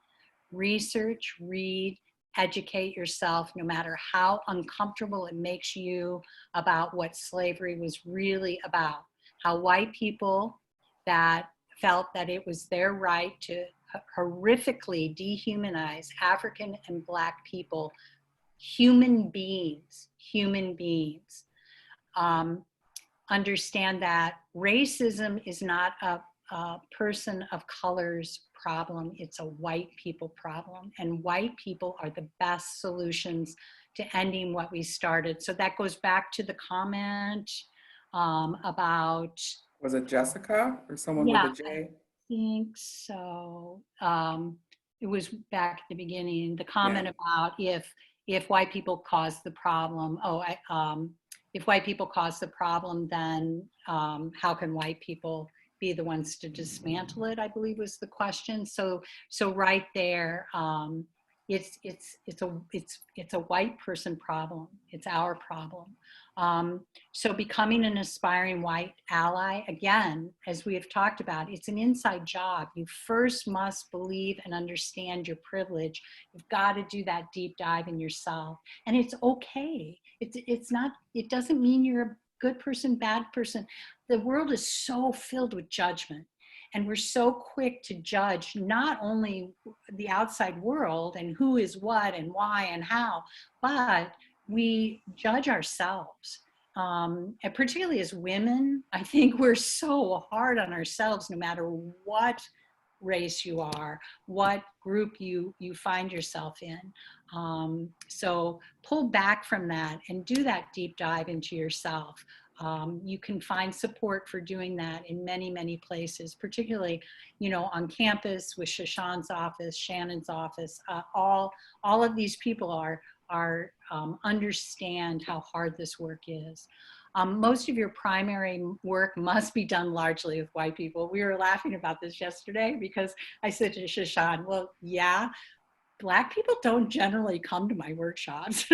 Research, read, educate yourself, no matter how uncomfortable it makes you, about what slavery was really about. How white people that felt that it was their right to horrifically dehumanize African and Black people, human beings, understand that racism is not a person of color's problem, it's a white people problem, and white people are the best solutions to ending what we started. So that goes back to the comment about... Was it Jessica or someone with a J? I think so. It was back at the beginning, the comment about if white people caused the problem, if white people cause the problem, then how can white people be the ones to dismantle it, I believe was the question. So right there, it's a white person problem. It's our problem. So becoming an aspiring white ally, again, as we have talked about, it's an inside job. You first must believe and understand your privilege. You've got to do that deep dive in yourself. And it's okay. It doesn't mean you're a good person, bad person. The world is so filled with judgment. And we're so quick to judge not only the outside world and who is what and why and how, but we judge ourselves. And particularly as women, I think we're so hard on ourselves, no matter what race you are, what group you find yourself in. So pull back from that and do that deep dive into yourself. You can find support for doing that in many, many places, particularly, on campus with Shaashawn's office, Shannon's office. All of these people understand how hard this work is. Most of your primary work must be done largely with white people. We were laughing about this yesterday because I said to Shaashawn, well, yeah, Black people don't generally come to my workshops.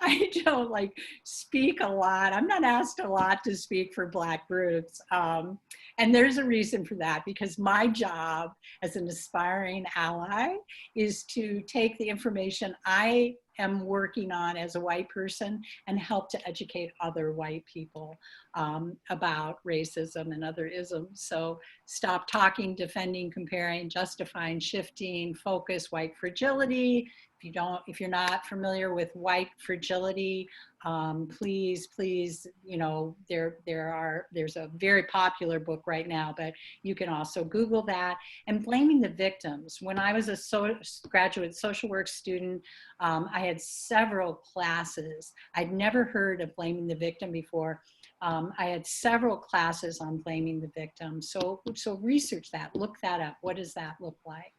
I don't like speak a lot. I'm not asked a lot to speak for Black groups. And there's a reason for that, because my job as an aspiring ally is to take the information I am working on as a white person and help to educate other white people about racism and other isms. So stop talking, defending, comparing, justifying, shifting, focus, white fragility. If you're not familiar with white fragility, please, there's a very popular book right now, but you can also Google that. And blaming the victims. When I was a graduate social work student, I had several classes. I'd never heard of blaming the victim before. I had several classes on blaming the victim. So research that, look that up. What does that look like?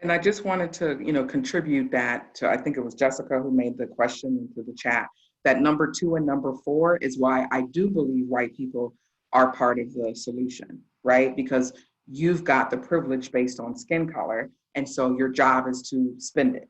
And I just wanted to, contribute that to, I think it was Jessica who made the question into the chat, that number 2 and number 4 is why I do believe white people are part of the solution, right? Because you've got the privilege based on skin color. And so your job is to spend it.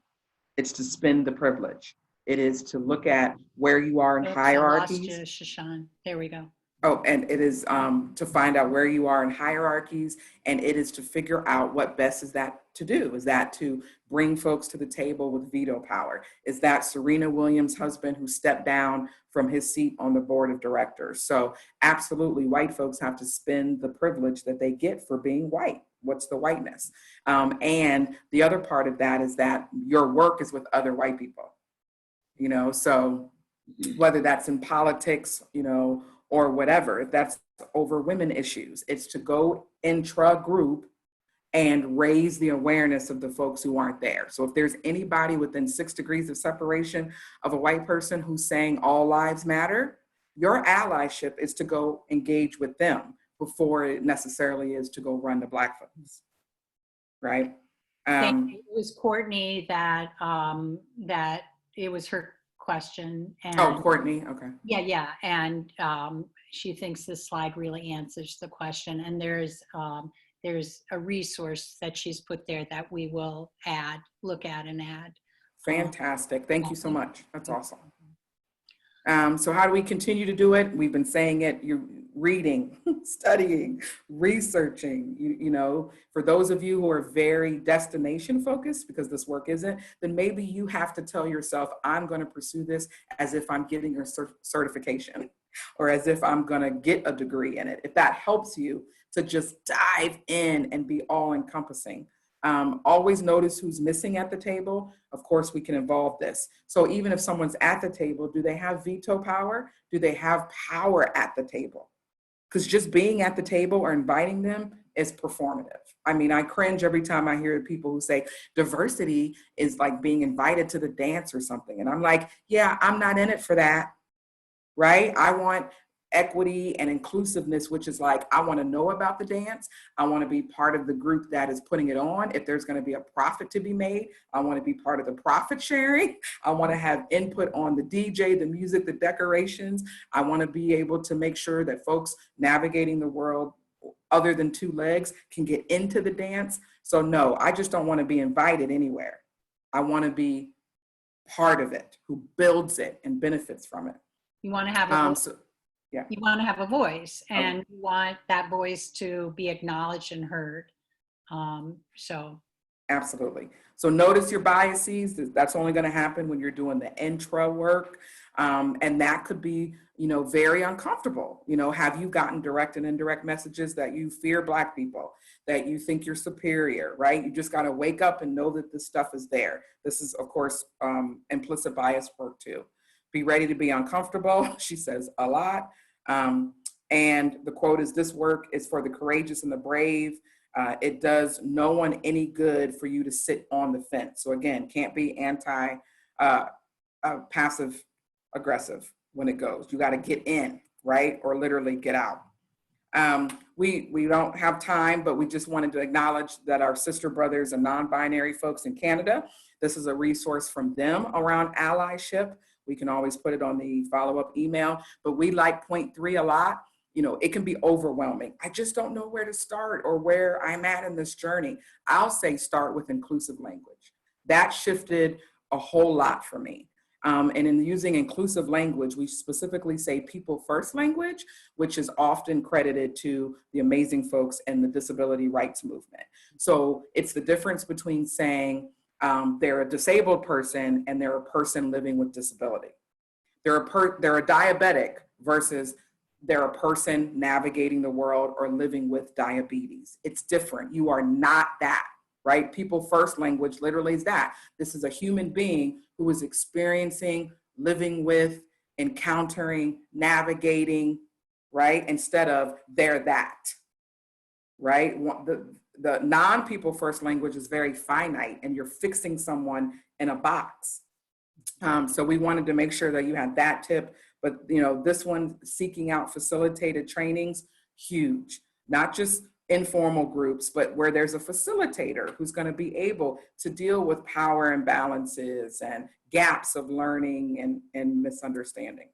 It's to spend the privilege. It is to look at where you are in hierarchies. I lost you, Shaashawn. There we go. Oh, and it is to find out where you are in hierarchies, and it is to figure out what best is that to do. Is that to bring folks to the table with veto power? Is that Serena Williams' husband who stepped down from his seat on the board of directors? So absolutely, white folks have to spend the privilege that they get for being white. What's the whiteness? And the other part of that is that your work is with other white people, so whether that's in politics, or whatever, if that's over women issues, it's to go intra-group and raise the awareness of the folks who aren't there. So if there's anybody within 6 degrees of separation of a white person who's saying all lives matter, your allyship is to go engage with them before it necessarily is to go run the Black folks, right? It was Courtney that it was her question. And Courtney, okay. Yeah. And she thinks this slide really answers the question. And there's a resource that she's put there that we will look at and add. Fantastic. Thank you so much. That's awesome. So how do we continue to do it? We've been saying it, you're reading, studying, researching, for those of you who are very destination focused, because this work isn't, then maybe you have to tell yourself, I'm going to pursue this as if I'm getting a certification or as if I'm going to get a degree in it. If that helps you to just dive in and be all encompassing. Always notice who's missing at the table. Of course, we can evolve this. So even if someone's at the table, do they have veto power? Do they have power at the table? Because just being at the table or inviting them is performative. I mean, I cringe every time I hear people who say diversity is like being invited to the dance or something. And I'm like, yeah, I'm not in it for that, right? I want equity and inclusiveness, which is like, I want to know about the dance. I want to be part of the group that is putting it on. If there's going to be a profit to be made, I want to be part of the profit sharing. I want to have input on the DJ, the music, the decorations. I want to be able to make sure that folks navigating the world other than 2 legs can get into the dance. So no, I just don't want to be invited anywhere. I want to be part of it, who builds it and benefits from it. You want to have a yeah. You want to have a voice, and you want that voice to be acknowledged and heard. Absolutely. So notice your biases. That's only going to happen when you're doing the intra work. And that could be, very uncomfortable. Have you gotten direct and indirect messages that you fear Black people, that you think you're superior, right? You just got to wake up and know that this stuff is there. This is, of course, implicit bias work too. Be ready to be uncomfortable. She says a lot. And the quote is, this work is for the courageous and the brave. It does no one any good for you to sit on the fence. So again, can't be passive aggressive when it goes. You got to get in, right? Or literally get out. We don't have time, but we just wanted to acknowledge that our sister brothers and non-binary folks in Canada, this is a resource from them around allyship. We can always put it on the follow-up email, but we like point 3 a lot. It can be overwhelming. I just don't know where to start or where I'm at in this journey. I'll say start with inclusive language. That shifted a whole lot for me. And in using inclusive language, we specifically say people first language, which is often credited to the amazing folks in the disability rights movement. So it's the difference between saying they're a disabled person and they're a person living with disability. They're a diabetic versus they're a person navigating the world or living with diabetes. It's different. You are not that, right? People first language literally is that. This is a human being who is experiencing, living with, encountering, navigating, right? Instead of they're that, right? The non-people first language is very finite and you're fixing someone in a box. So we wanted to make sure that you had that tip, but this one, seeking out facilitated trainings, huge, not just informal groups, but where there's a facilitator who's going to be able to deal with power imbalances and gaps of learning and misunderstanding.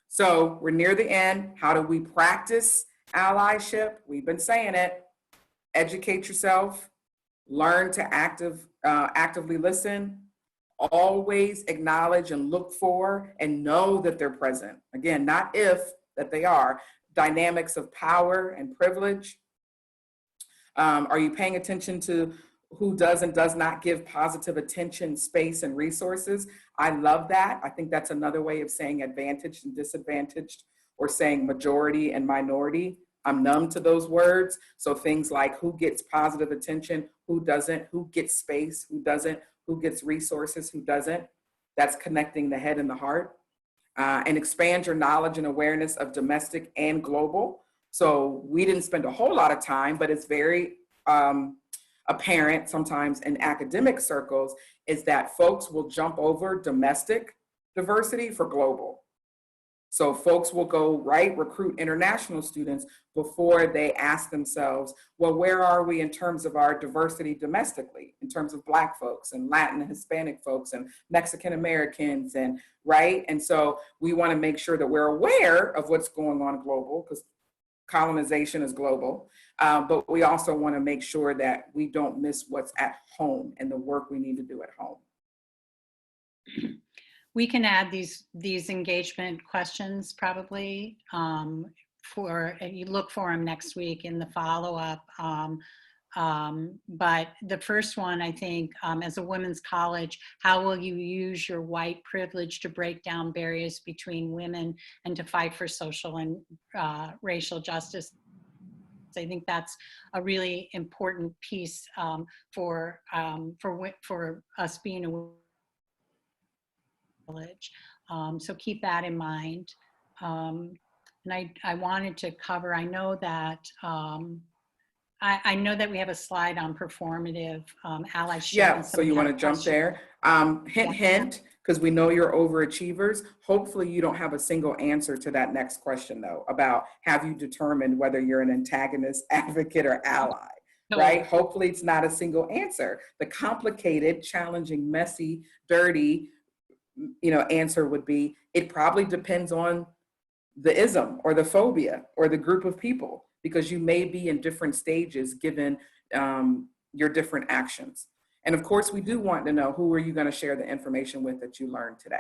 So we're near the end. How do we practice allyship? We've been saying it. Educate yourself, learn to actively listen, always acknowledge and look for and know that they're present. Again, not if, that they are. Dynamics of power and privilege. Are you paying attention to who does and does not give positive attention, space, and resources? I love that. I think that's another way of saying advantaged and disadvantaged, or saying majority and minority. I'm numb to those words. So things like who gets positive attention, who doesn't, who gets space, who doesn't, who gets resources, who doesn't. That's connecting the head and the heart. And expand your knowledge and awareness of domestic and global. So we didn't spend a whole lot of time, but it's very apparent sometimes in academic circles, is that folks will jump over domestic diversity for global. So folks will go, recruit international students before they ask themselves, well, where are we in terms of our diversity domestically, in terms of Black folks and Latin and Hispanic folks and Mexican Americans, and And so we want to make sure that we're aware of what's going on global, because colonization is global, but we also want to make sure that we don't miss what's at home and the work we need to do at home. We can add these engagement questions probably you look for them next week in the follow-up. But the first one, I think, as a women's college, how will you use your white privilege to break down barriers between women and to fight for social and racial justice? I think that's a really important piece for us being a village. So keep that in mind. And I wanted to cover, I know that I know that we have a slide on performative allyship. Yeah, so you want to jump there. Hint, because we know you're overachievers. Hopefully you don't have a single answer to that next question though, about have you determined whether you're an antagonist, advocate, or ally, right? Hopefully it's not a single answer. The complicated, challenging, messy, dirty, answer would be, it probably depends on the ism or the phobia or the group of people, because you may be in different stages given your different actions. And of course, we do want to know, who are you going to share the information with that you learned today?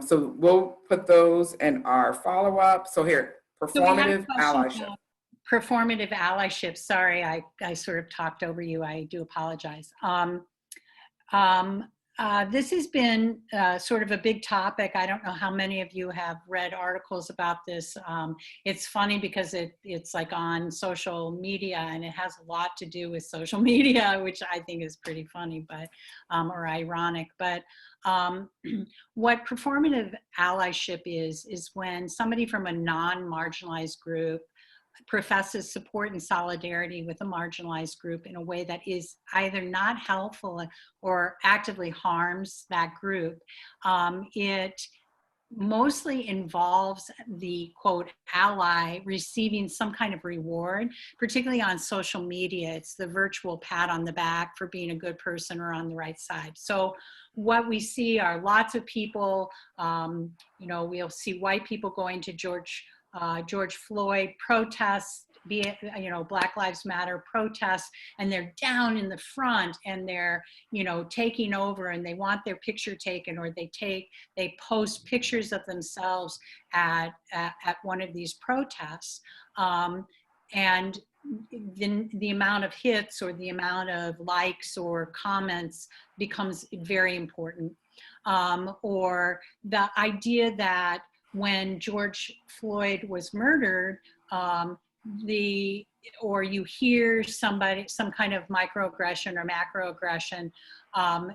So we'll put those in our follow-up. So here, performative allyship. Performative allyship. Sorry, I sort of talked over you. I do apologize. This has been sort of a big topic. I don't know how many of you have read articles about this. It's funny because it's like on social media, and it has a lot to do with social media, which I think is pretty funny, but or ironic. But what performative allyship is when somebody from a non-marginalized group professes support and solidarity with a marginalized group in a way that is either not helpful or actively harms that group. It mostly involves the quote ally receiving some kind of reward, particularly on social media. It's the virtual pat on the back for being a good person or on the right side. So what we see are lots of people, we'll see white people going to George George Floyd protests, be it, you know, Black Lives Matter protests, and they're down in the front and they're, you know, taking over and they want their picture taken, or they post pictures of themselves at one of these protests. And the amount of hits or the amount of likes or comments becomes very important. Or the idea that when George Floyd was murdered, or you hear some kind of microaggression or macroaggression,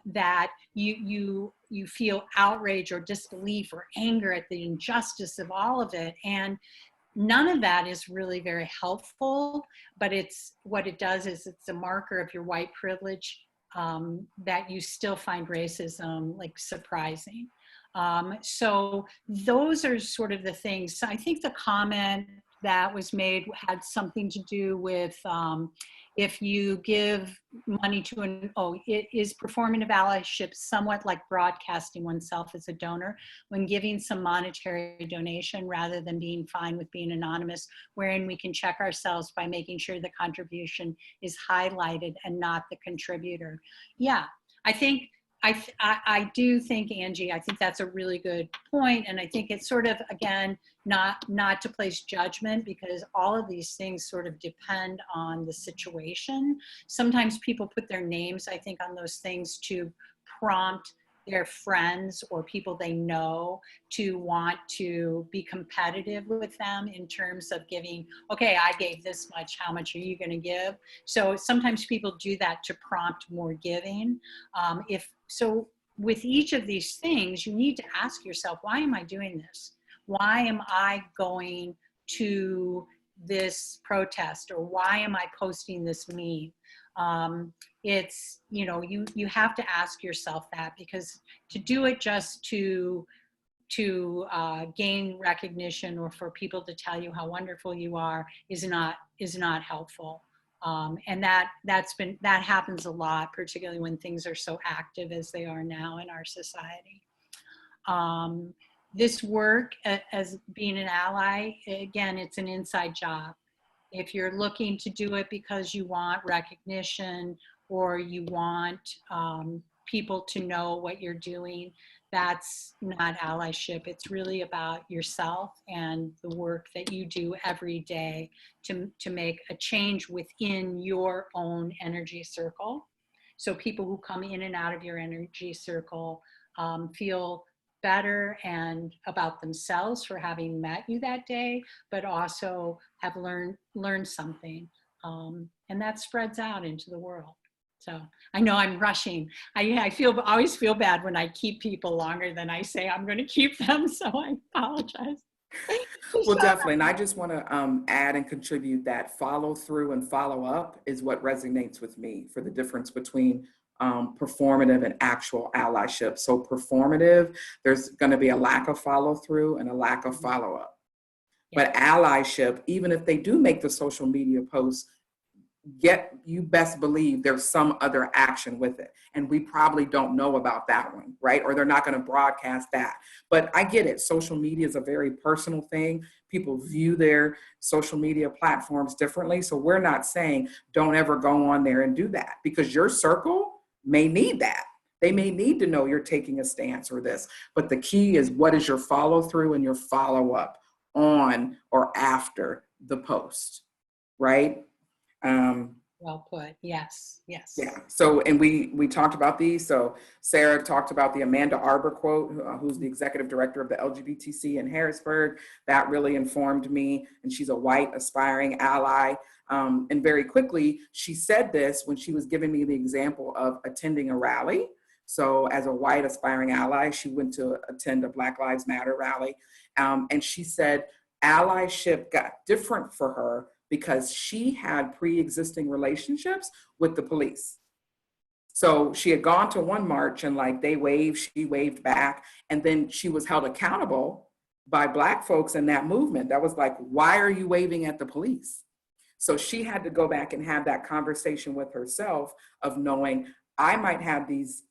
that you feel outrage or disbelief or anger at the injustice of all of it. And none of that is really very helpful, but what it does is it's a marker of your white privilege, that you still find racism like surprising. So those are sort of the things. So I think the comment that was made had something to do with if you give money to is performative allyship somewhat like broadcasting oneself as a donor when giving some monetary donation rather than being fine with being anonymous, wherein we can check ourselves by making sure the contribution is highlighted and not the contributor. Yeah, I do think, Angie, I think that's a really good point. And I think it's sort of, again, not to place judgment, because all of these things sort of depend on the situation. Sometimes people put their names, I think, on those things to prompt their friends or people they know to want to be competitive with them in terms of giving, okay, I gave this much, how much are you going to give? So sometimes people do that to prompt more giving. So with each of these things, you need to ask yourself, why am I doing this? Why am I going to this protest? Or why am I posting this meme? It's, you know, you have to ask yourself that, because to do it just to gain recognition or for people to tell you how wonderful you are is not helpful. And that happens a lot, particularly when things are so active as they are now in our society. This work as being an ally, again, it's an inside job. If you're looking to do it because you want recognition or you want people to know what you're doing, that's not allyship. It's really about yourself and the work that you do every day to make a change within your own energy circle. So people who come in and out of your energy circle feel better and about themselves for having met you that day, but also have learned something. And that spreads out into the world. So I know I'm rushing. I always feel bad when I keep people longer than I say I'm going to keep them. So I apologize. Well, definitely. And I just want to add and contribute that follow through and follow up is what resonates with me for the difference between performative and actual allyship. So performative, there's going to be a lack of follow through and a lack of follow up. Yeah. But allyship, even if they do make the social media posts, you best believe there's some other action with it. And we probably don't know about that one, right? Or they're not going to broadcast that. But I get it. Social media is a very personal thing. People view their social media platforms differently. So we're not saying don't ever go on there and do that, because your circle may need that. They may need to know you're taking a stance or this. But the key is, what is your follow through and your follow up on or after the post, right? Well put. Yes. Yes. Yeah. So, and we talked about these. So Sara talked about the Amanda Arbor quote, who's the executive director of the LGBTC in Harrisburg. That really informed me. And she's a white aspiring ally. And very quickly, she said this when she was giving me the example of attending a rally. So as a white aspiring ally, she went to attend a Black Lives Matter rally. And she said allyship got different for her because she had pre-existing relationships with the police. So she had gone to one march and like they waved, she waved back. And then she was held accountable by Black folks in that movement. That was like, why are you waving at the police? So she had to go back and have that conversation with herself of knowing I might have these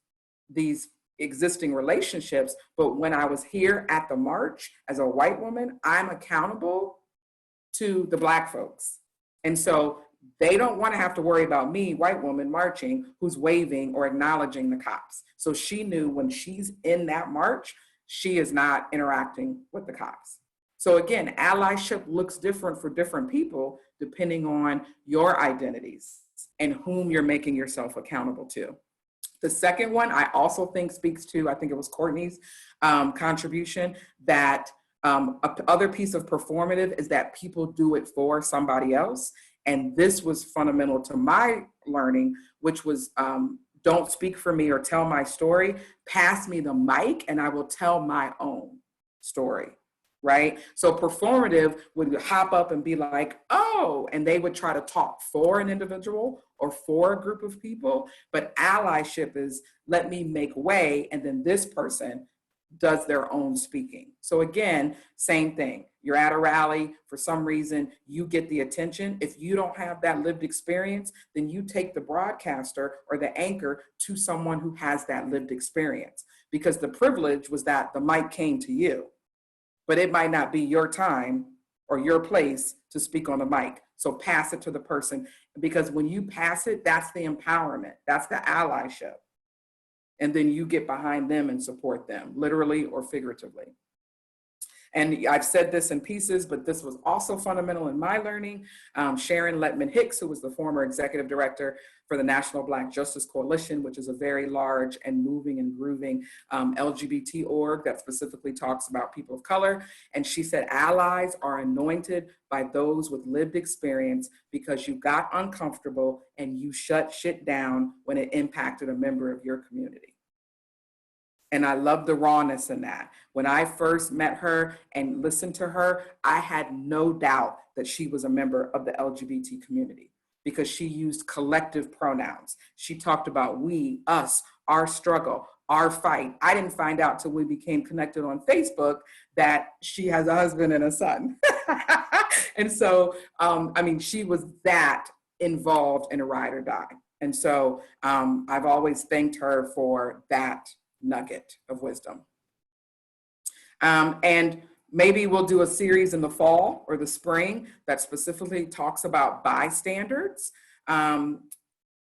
existing relationships, but when I was here at the march as a white woman, I'm accountable to the Black folks. And so they don't want to have to worry about me, white woman, marching, who's waving or acknowledging the cops. So she knew when she's in that march, she is not interacting with the cops. So again, allyship looks different for different people depending on your identities and whom you're making yourself accountable to. The second one I also think speaks to, I think it was Courtney's contribution, that other piece of performative is that people do it for somebody else. And this was fundamental to my learning, which was don't speak for me or tell my story, pass me the mic and I will tell my own story, right? So performative would hop up and be like, oh, and they would try to talk for an individual or for a group of people. But allyship is let me make way, and then this person does their own speaking. So again, same thing. You're at a rally, for some reason, you get the attention. If you don't have that lived experience, then you take the broadcaster or the anchor to someone who has that lived experience, because the privilege was that the mic came to you, but it might not be your time or your place to speak on the mic. So pass it to the person, because when you pass it, that's the empowerment, that's the allyship. And then you get behind them and support them, literally or figuratively. And I've said this in pieces, but this was also fundamental in my learning. Sharon Letman Hicks, who was the former executive director for the National Black Justice Coalition, which is a very large and moving and grooving LGBT org that specifically talks about people of color. And she said, allies are anointed by those with lived experience because you got uncomfortable and you shut shit down when it impacted a member of your community. And I love the rawness in that. When I first met her and listened to her, I had no doubt that she was a member of the LGBT community because she used collective pronouns. She talked about we, us, our struggle, our fight. I didn't find out till we became connected on Facebook that she has a husband and a son. And so, I mean, she was that involved in a ride or die. And so I've always thanked her for that nugget of wisdom. And maybe we'll do a series in the fall or the spring that specifically talks about bystanders and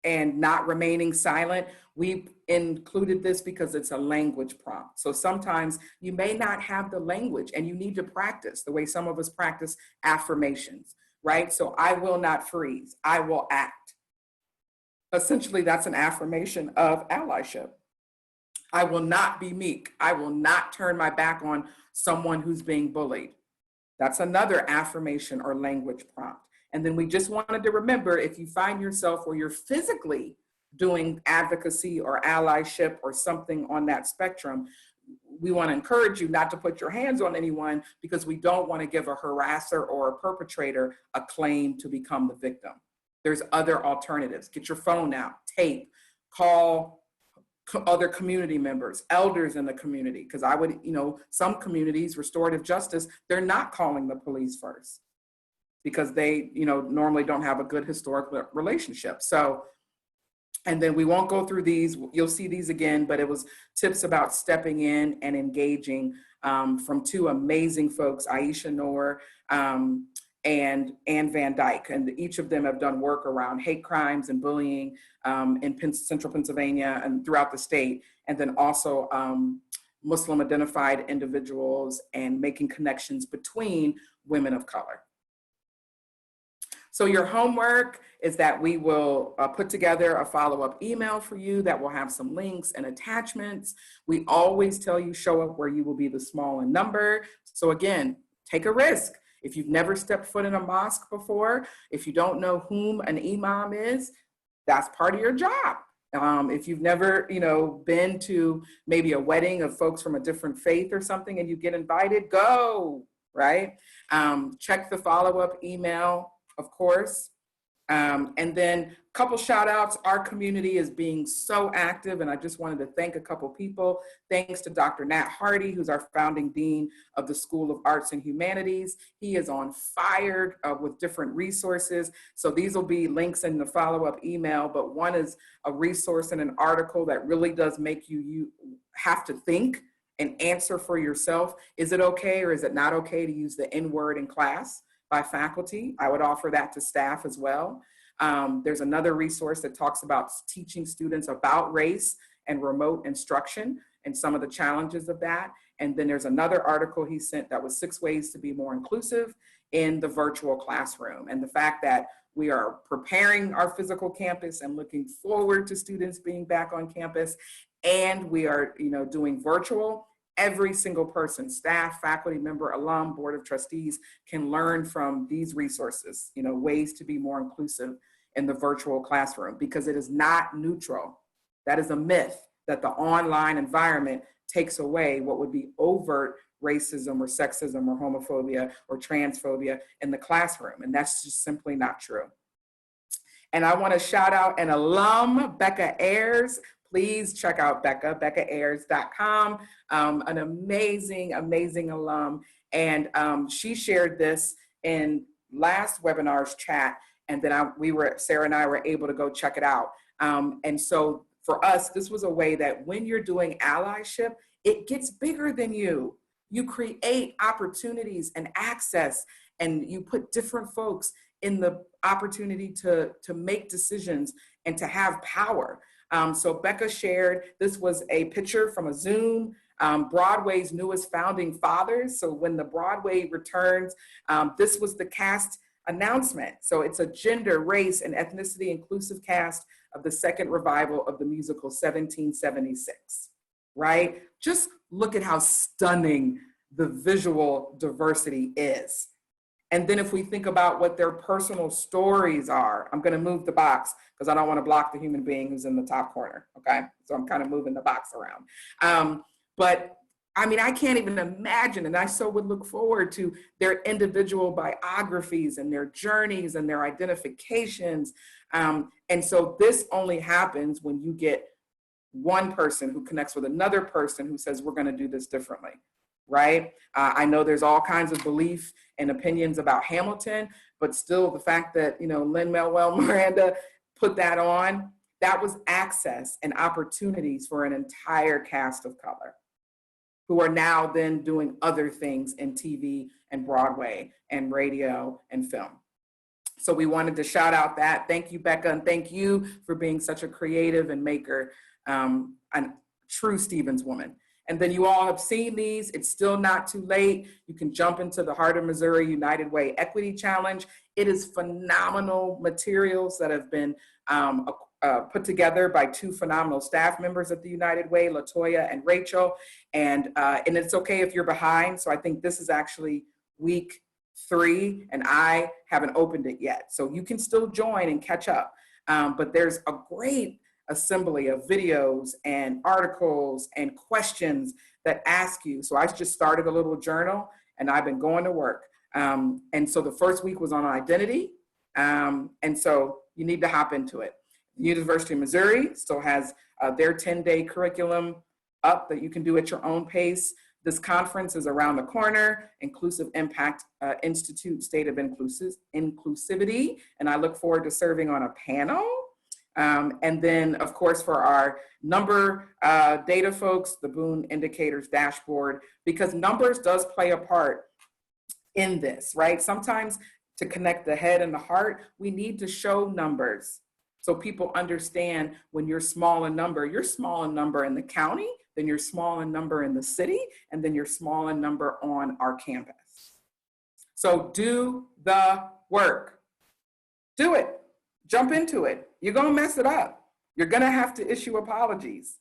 not remaining silent. We included this because it's a language prompt. So sometimes you may not have the language and you need to practice the way some of us practice affirmations, right? So I will not freeze, I will act. Essentially, that's an affirmation of allyship. I will not be meek. I will not turn my back on someone who's being bullied. That's another affirmation or language prompt. And then we just wanted to remember, if you find yourself where you're physically doing advocacy or allyship or something on that spectrum, we want to encourage you not to put your hands on anyone, because we don't want to give a harasser or a perpetrator a claim to become the victim. There's other alternatives. Get your phone out, tape, call other community members, elders in the community, because I would, some communities, restorative justice, they're not calling the police first because they, normally don't have a good historic relationship. So, and then we won't go through these, you'll see these again, but it was tips about stepping in and engaging from two amazing folks, Aisha Noor and Ann Van Dyke, and each of them have done work around hate crimes and bullying in central Pennsylvania and throughout the state, and then also Muslim identified individuals and making connections between women of color. So your homework is that we will put together a follow-up email for you that will have some links and attachments. We always tell you show up where you will be the small in number. So again, take a risk. If you've never stepped foot in a mosque before, if you don't know whom an imam is, that's part of your job. If you've never, been to maybe a wedding of folks from a different faith or something and you get invited, go, right? Check the follow-up email, of course. And then a couple shout outs. Our community is being so active, and I just wanted to thank a couple people. Thanks to Dr. Nat Hardy, who's our founding dean of the School of Arts and Humanities. He is on fire with different resources. So these will be links in the follow-up email, but one is a resource and an article that really does make you have to think and answer for yourself, is it okay or is it not okay to use the N word in class by faculty? I would offer that to staff as well. There's another resource that talks about teaching students about race and remote instruction and some of the challenges of that. And then there's another article he sent that was 6 ways to be more inclusive in the virtual classroom. And the fact that we are preparing our physical campus and looking forward to students being back on campus, and we are, doing virtual. Every single person, staff, faculty member, alum, board of trustees, can learn from these resources, ways to be more inclusive in the virtual classroom, because it is not neutral. That is a myth that the online environment takes away what would be overt racism or sexism or homophobia or transphobia in the classroom. And that's just simply not true. And I want to shout out an alum, Becca Ayers. Please check out Becca, beccaayers.com, an amazing, amazing alum. And she shared this in last webinar's chat, and then Sara and I were able to go check it out. And so for us, this was a way that when you're doing allyship, it gets bigger than you. You create opportunities and access, and you put different folks in the opportunity to make decisions and to have power. So Becca shared, this was a picture from a Zoom, Broadway's newest founding fathers. So when the Broadway returns, this was the cast announcement. So it's a gender, race, and ethnicity inclusive cast of the second revival of the musical 1776, right? Just look at how stunning the visual diversity is. And then if we think about what their personal stories are, I'm gonna move the box because I don't wanna block the human being who's in the top corner, okay? So I'm kind of moving the box around. But I mean, I can't even imagine, and I so would look forward to their individual biographies and their journeys and their identifications. And so this only happens when you get one person who connects with another person who says, we're gonna do this differently, right? I know there's all kinds of belief and opinions about Hamilton, but still the fact that, Lin-Manuel Miranda put that on, that was access and opportunities for an entire cast of color, who are now then doing other things in TV and Broadway and radio and film. So we wanted to shout out that. Thank you, Becca, and thank you for being such a creative and maker, and true Stevens woman. And then you all have seen these. It's still not too late. You can jump into the Heart of Missouri United Way Equity Challenge. It is phenomenal materials that have been put together by 2 phenomenal staff members at the United Way, Latoya and Rachel. And it's okay if you're behind. So I think this is actually week 3, and I haven't opened it yet. So you can still join and catch up. But there's a great assembly of videos and articles and questions that ask you. So I just started a little journal, and I've been going to work. And so the first week was on identity. And so you need to hop into it. The University of Missouri still has their 10-day curriculum up that you can do at your own pace. This conference is around the corner, Inclusive Impact Institute, State of Inclusivity, and I look forward to serving on a panel. And then, of course, for our number data folks, the Boone Indicators Dashboard, because numbers does play a part in this, right? Sometimes to connect the head and the heart, we need to show numbers so people understand when you're small in number in the county, then you're small in number in the city, and then you're small in number on our campus. So do the work. Do it. Jump into it. You're gonna mess it up. You're gonna have to issue apologies.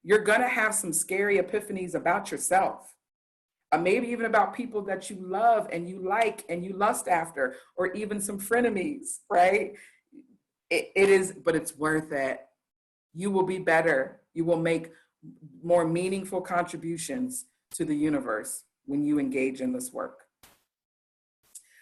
You're gonna have some scary epiphanies about yourself. Maybe even about people that you love and you like and you lust after, or even some frenemies, right? It is, but it's worth it. You will be better. You will make more meaningful contributions to the universe when you engage in this work.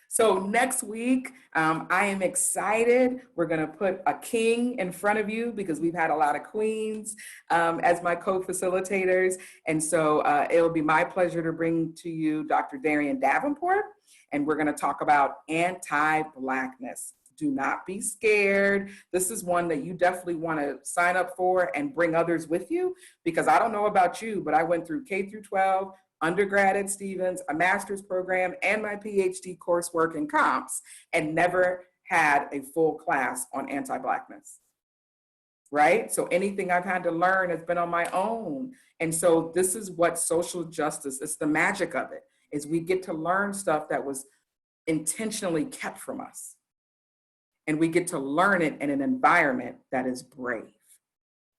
So next week, I am excited. We're gonna put a king in front of you because we've had a lot of queens as my co-facilitators. And so it'll be my pleasure to bring to you Dr. Darian Davenport, and we're gonna talk about anti-Blackness. Do not be scared. This is one that you definitely want to sign up for and bring others with you, because I don't know about you, but I went through K through 12, undergrad at Stevens, a master's program, and my PhD coursework in comps, and never had a full class on anti-Blackness, right? So anything I've had to learn has been on my own. And so this is what social justice, it's the magic of it, is we get to learn stuff that was intentionally kept from us. And we get to learn it in an environment that is brave.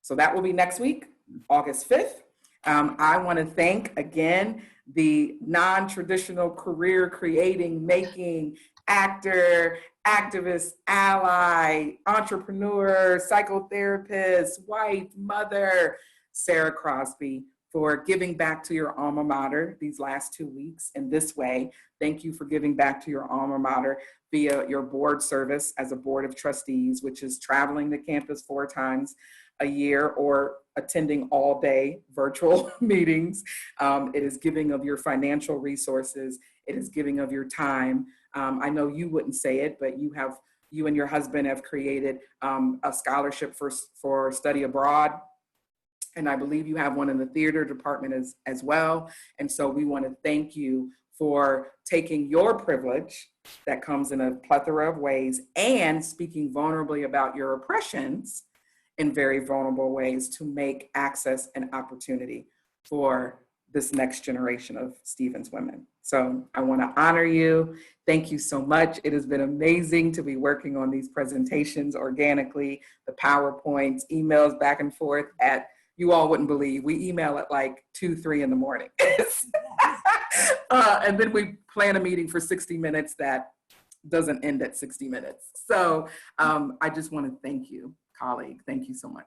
So that will be next week, August 5th. I want to thank again the non-traditional career creating, making, actor, activist, ally, entrepreneur, psychotherapist, wife, mother, Sara Crosby, for giving back to your alma mater these last 2 weeks in this way. Thank you for giving back to your alma mater via your board service as a board of trustees, which is traveling the campus 4 times a year or attending all day virtual meetings. It is giving of your financial resources. It is giving of your time. I know you wouldn't say it, but you and your husband have created a scholarship for study abroad. And I believe you have one in the theater department as well. And so we want to thank you for taking your privilege that comes in a plethora of ways and speaking vulnerably about your oppressions in very vulnerable ways to make access and opportunity for this next generation of Stevens women. So I want to honor you. Thank you so much. It has been amazing to be working on these presentations organically, the PowerPoints, emails back and forth at, you all wouldn't believe, we email at like 2, 3 in the morning. And then we plan a meeting for 60 minutes that doesn't end at 60 minutes. So I just want to thank you, colleague. Thank you so much.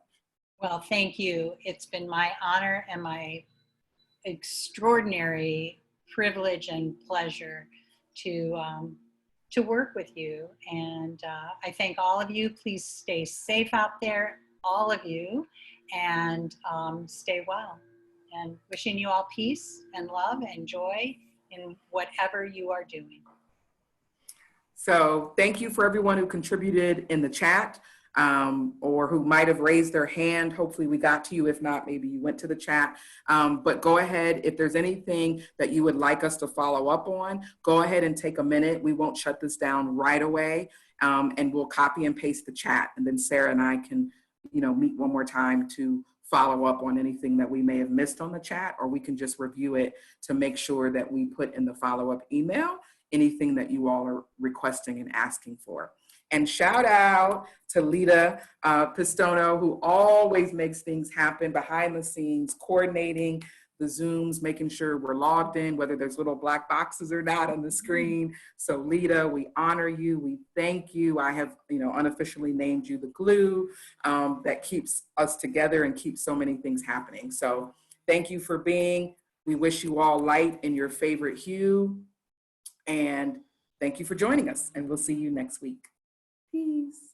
Well, thank you. It's been my honor and my extraordinary privilege and pleasure to work with you. And I thank all of you. Please stay safe out there, all of you, and stay well. And wishing you all peace and love and joy in whatever you are doing. So thank you for everyone who contributed in the chat or who might have raised their hand. Hopefully we got to you. If not, maybe you went to the chat. But go ahead. If there's anything that you would like us to follow up on, go ahead and take a minute. We won't shut this down right away. And we'll copy and paste the chat. And then Sara and I can, meet one more time to follow up on anything that we may have missed on the chat, or we can just review it to make sure that we put in the follow-up email anything that you all are requesting and asking for. And shout out to Lita Pistono, who always makes things happen behind the scenes, coordinating the Zooms, making sure we're logged in, whether there's little black boxes or not on the screen. So Lita, we honor you, we thank you. I have, unofficially named you the glue that keeps us together and keeps so many things happening. So thank you for being. We wish you all light in your favorite hue. And thank you for joining us, and we'll see you next week. Peace.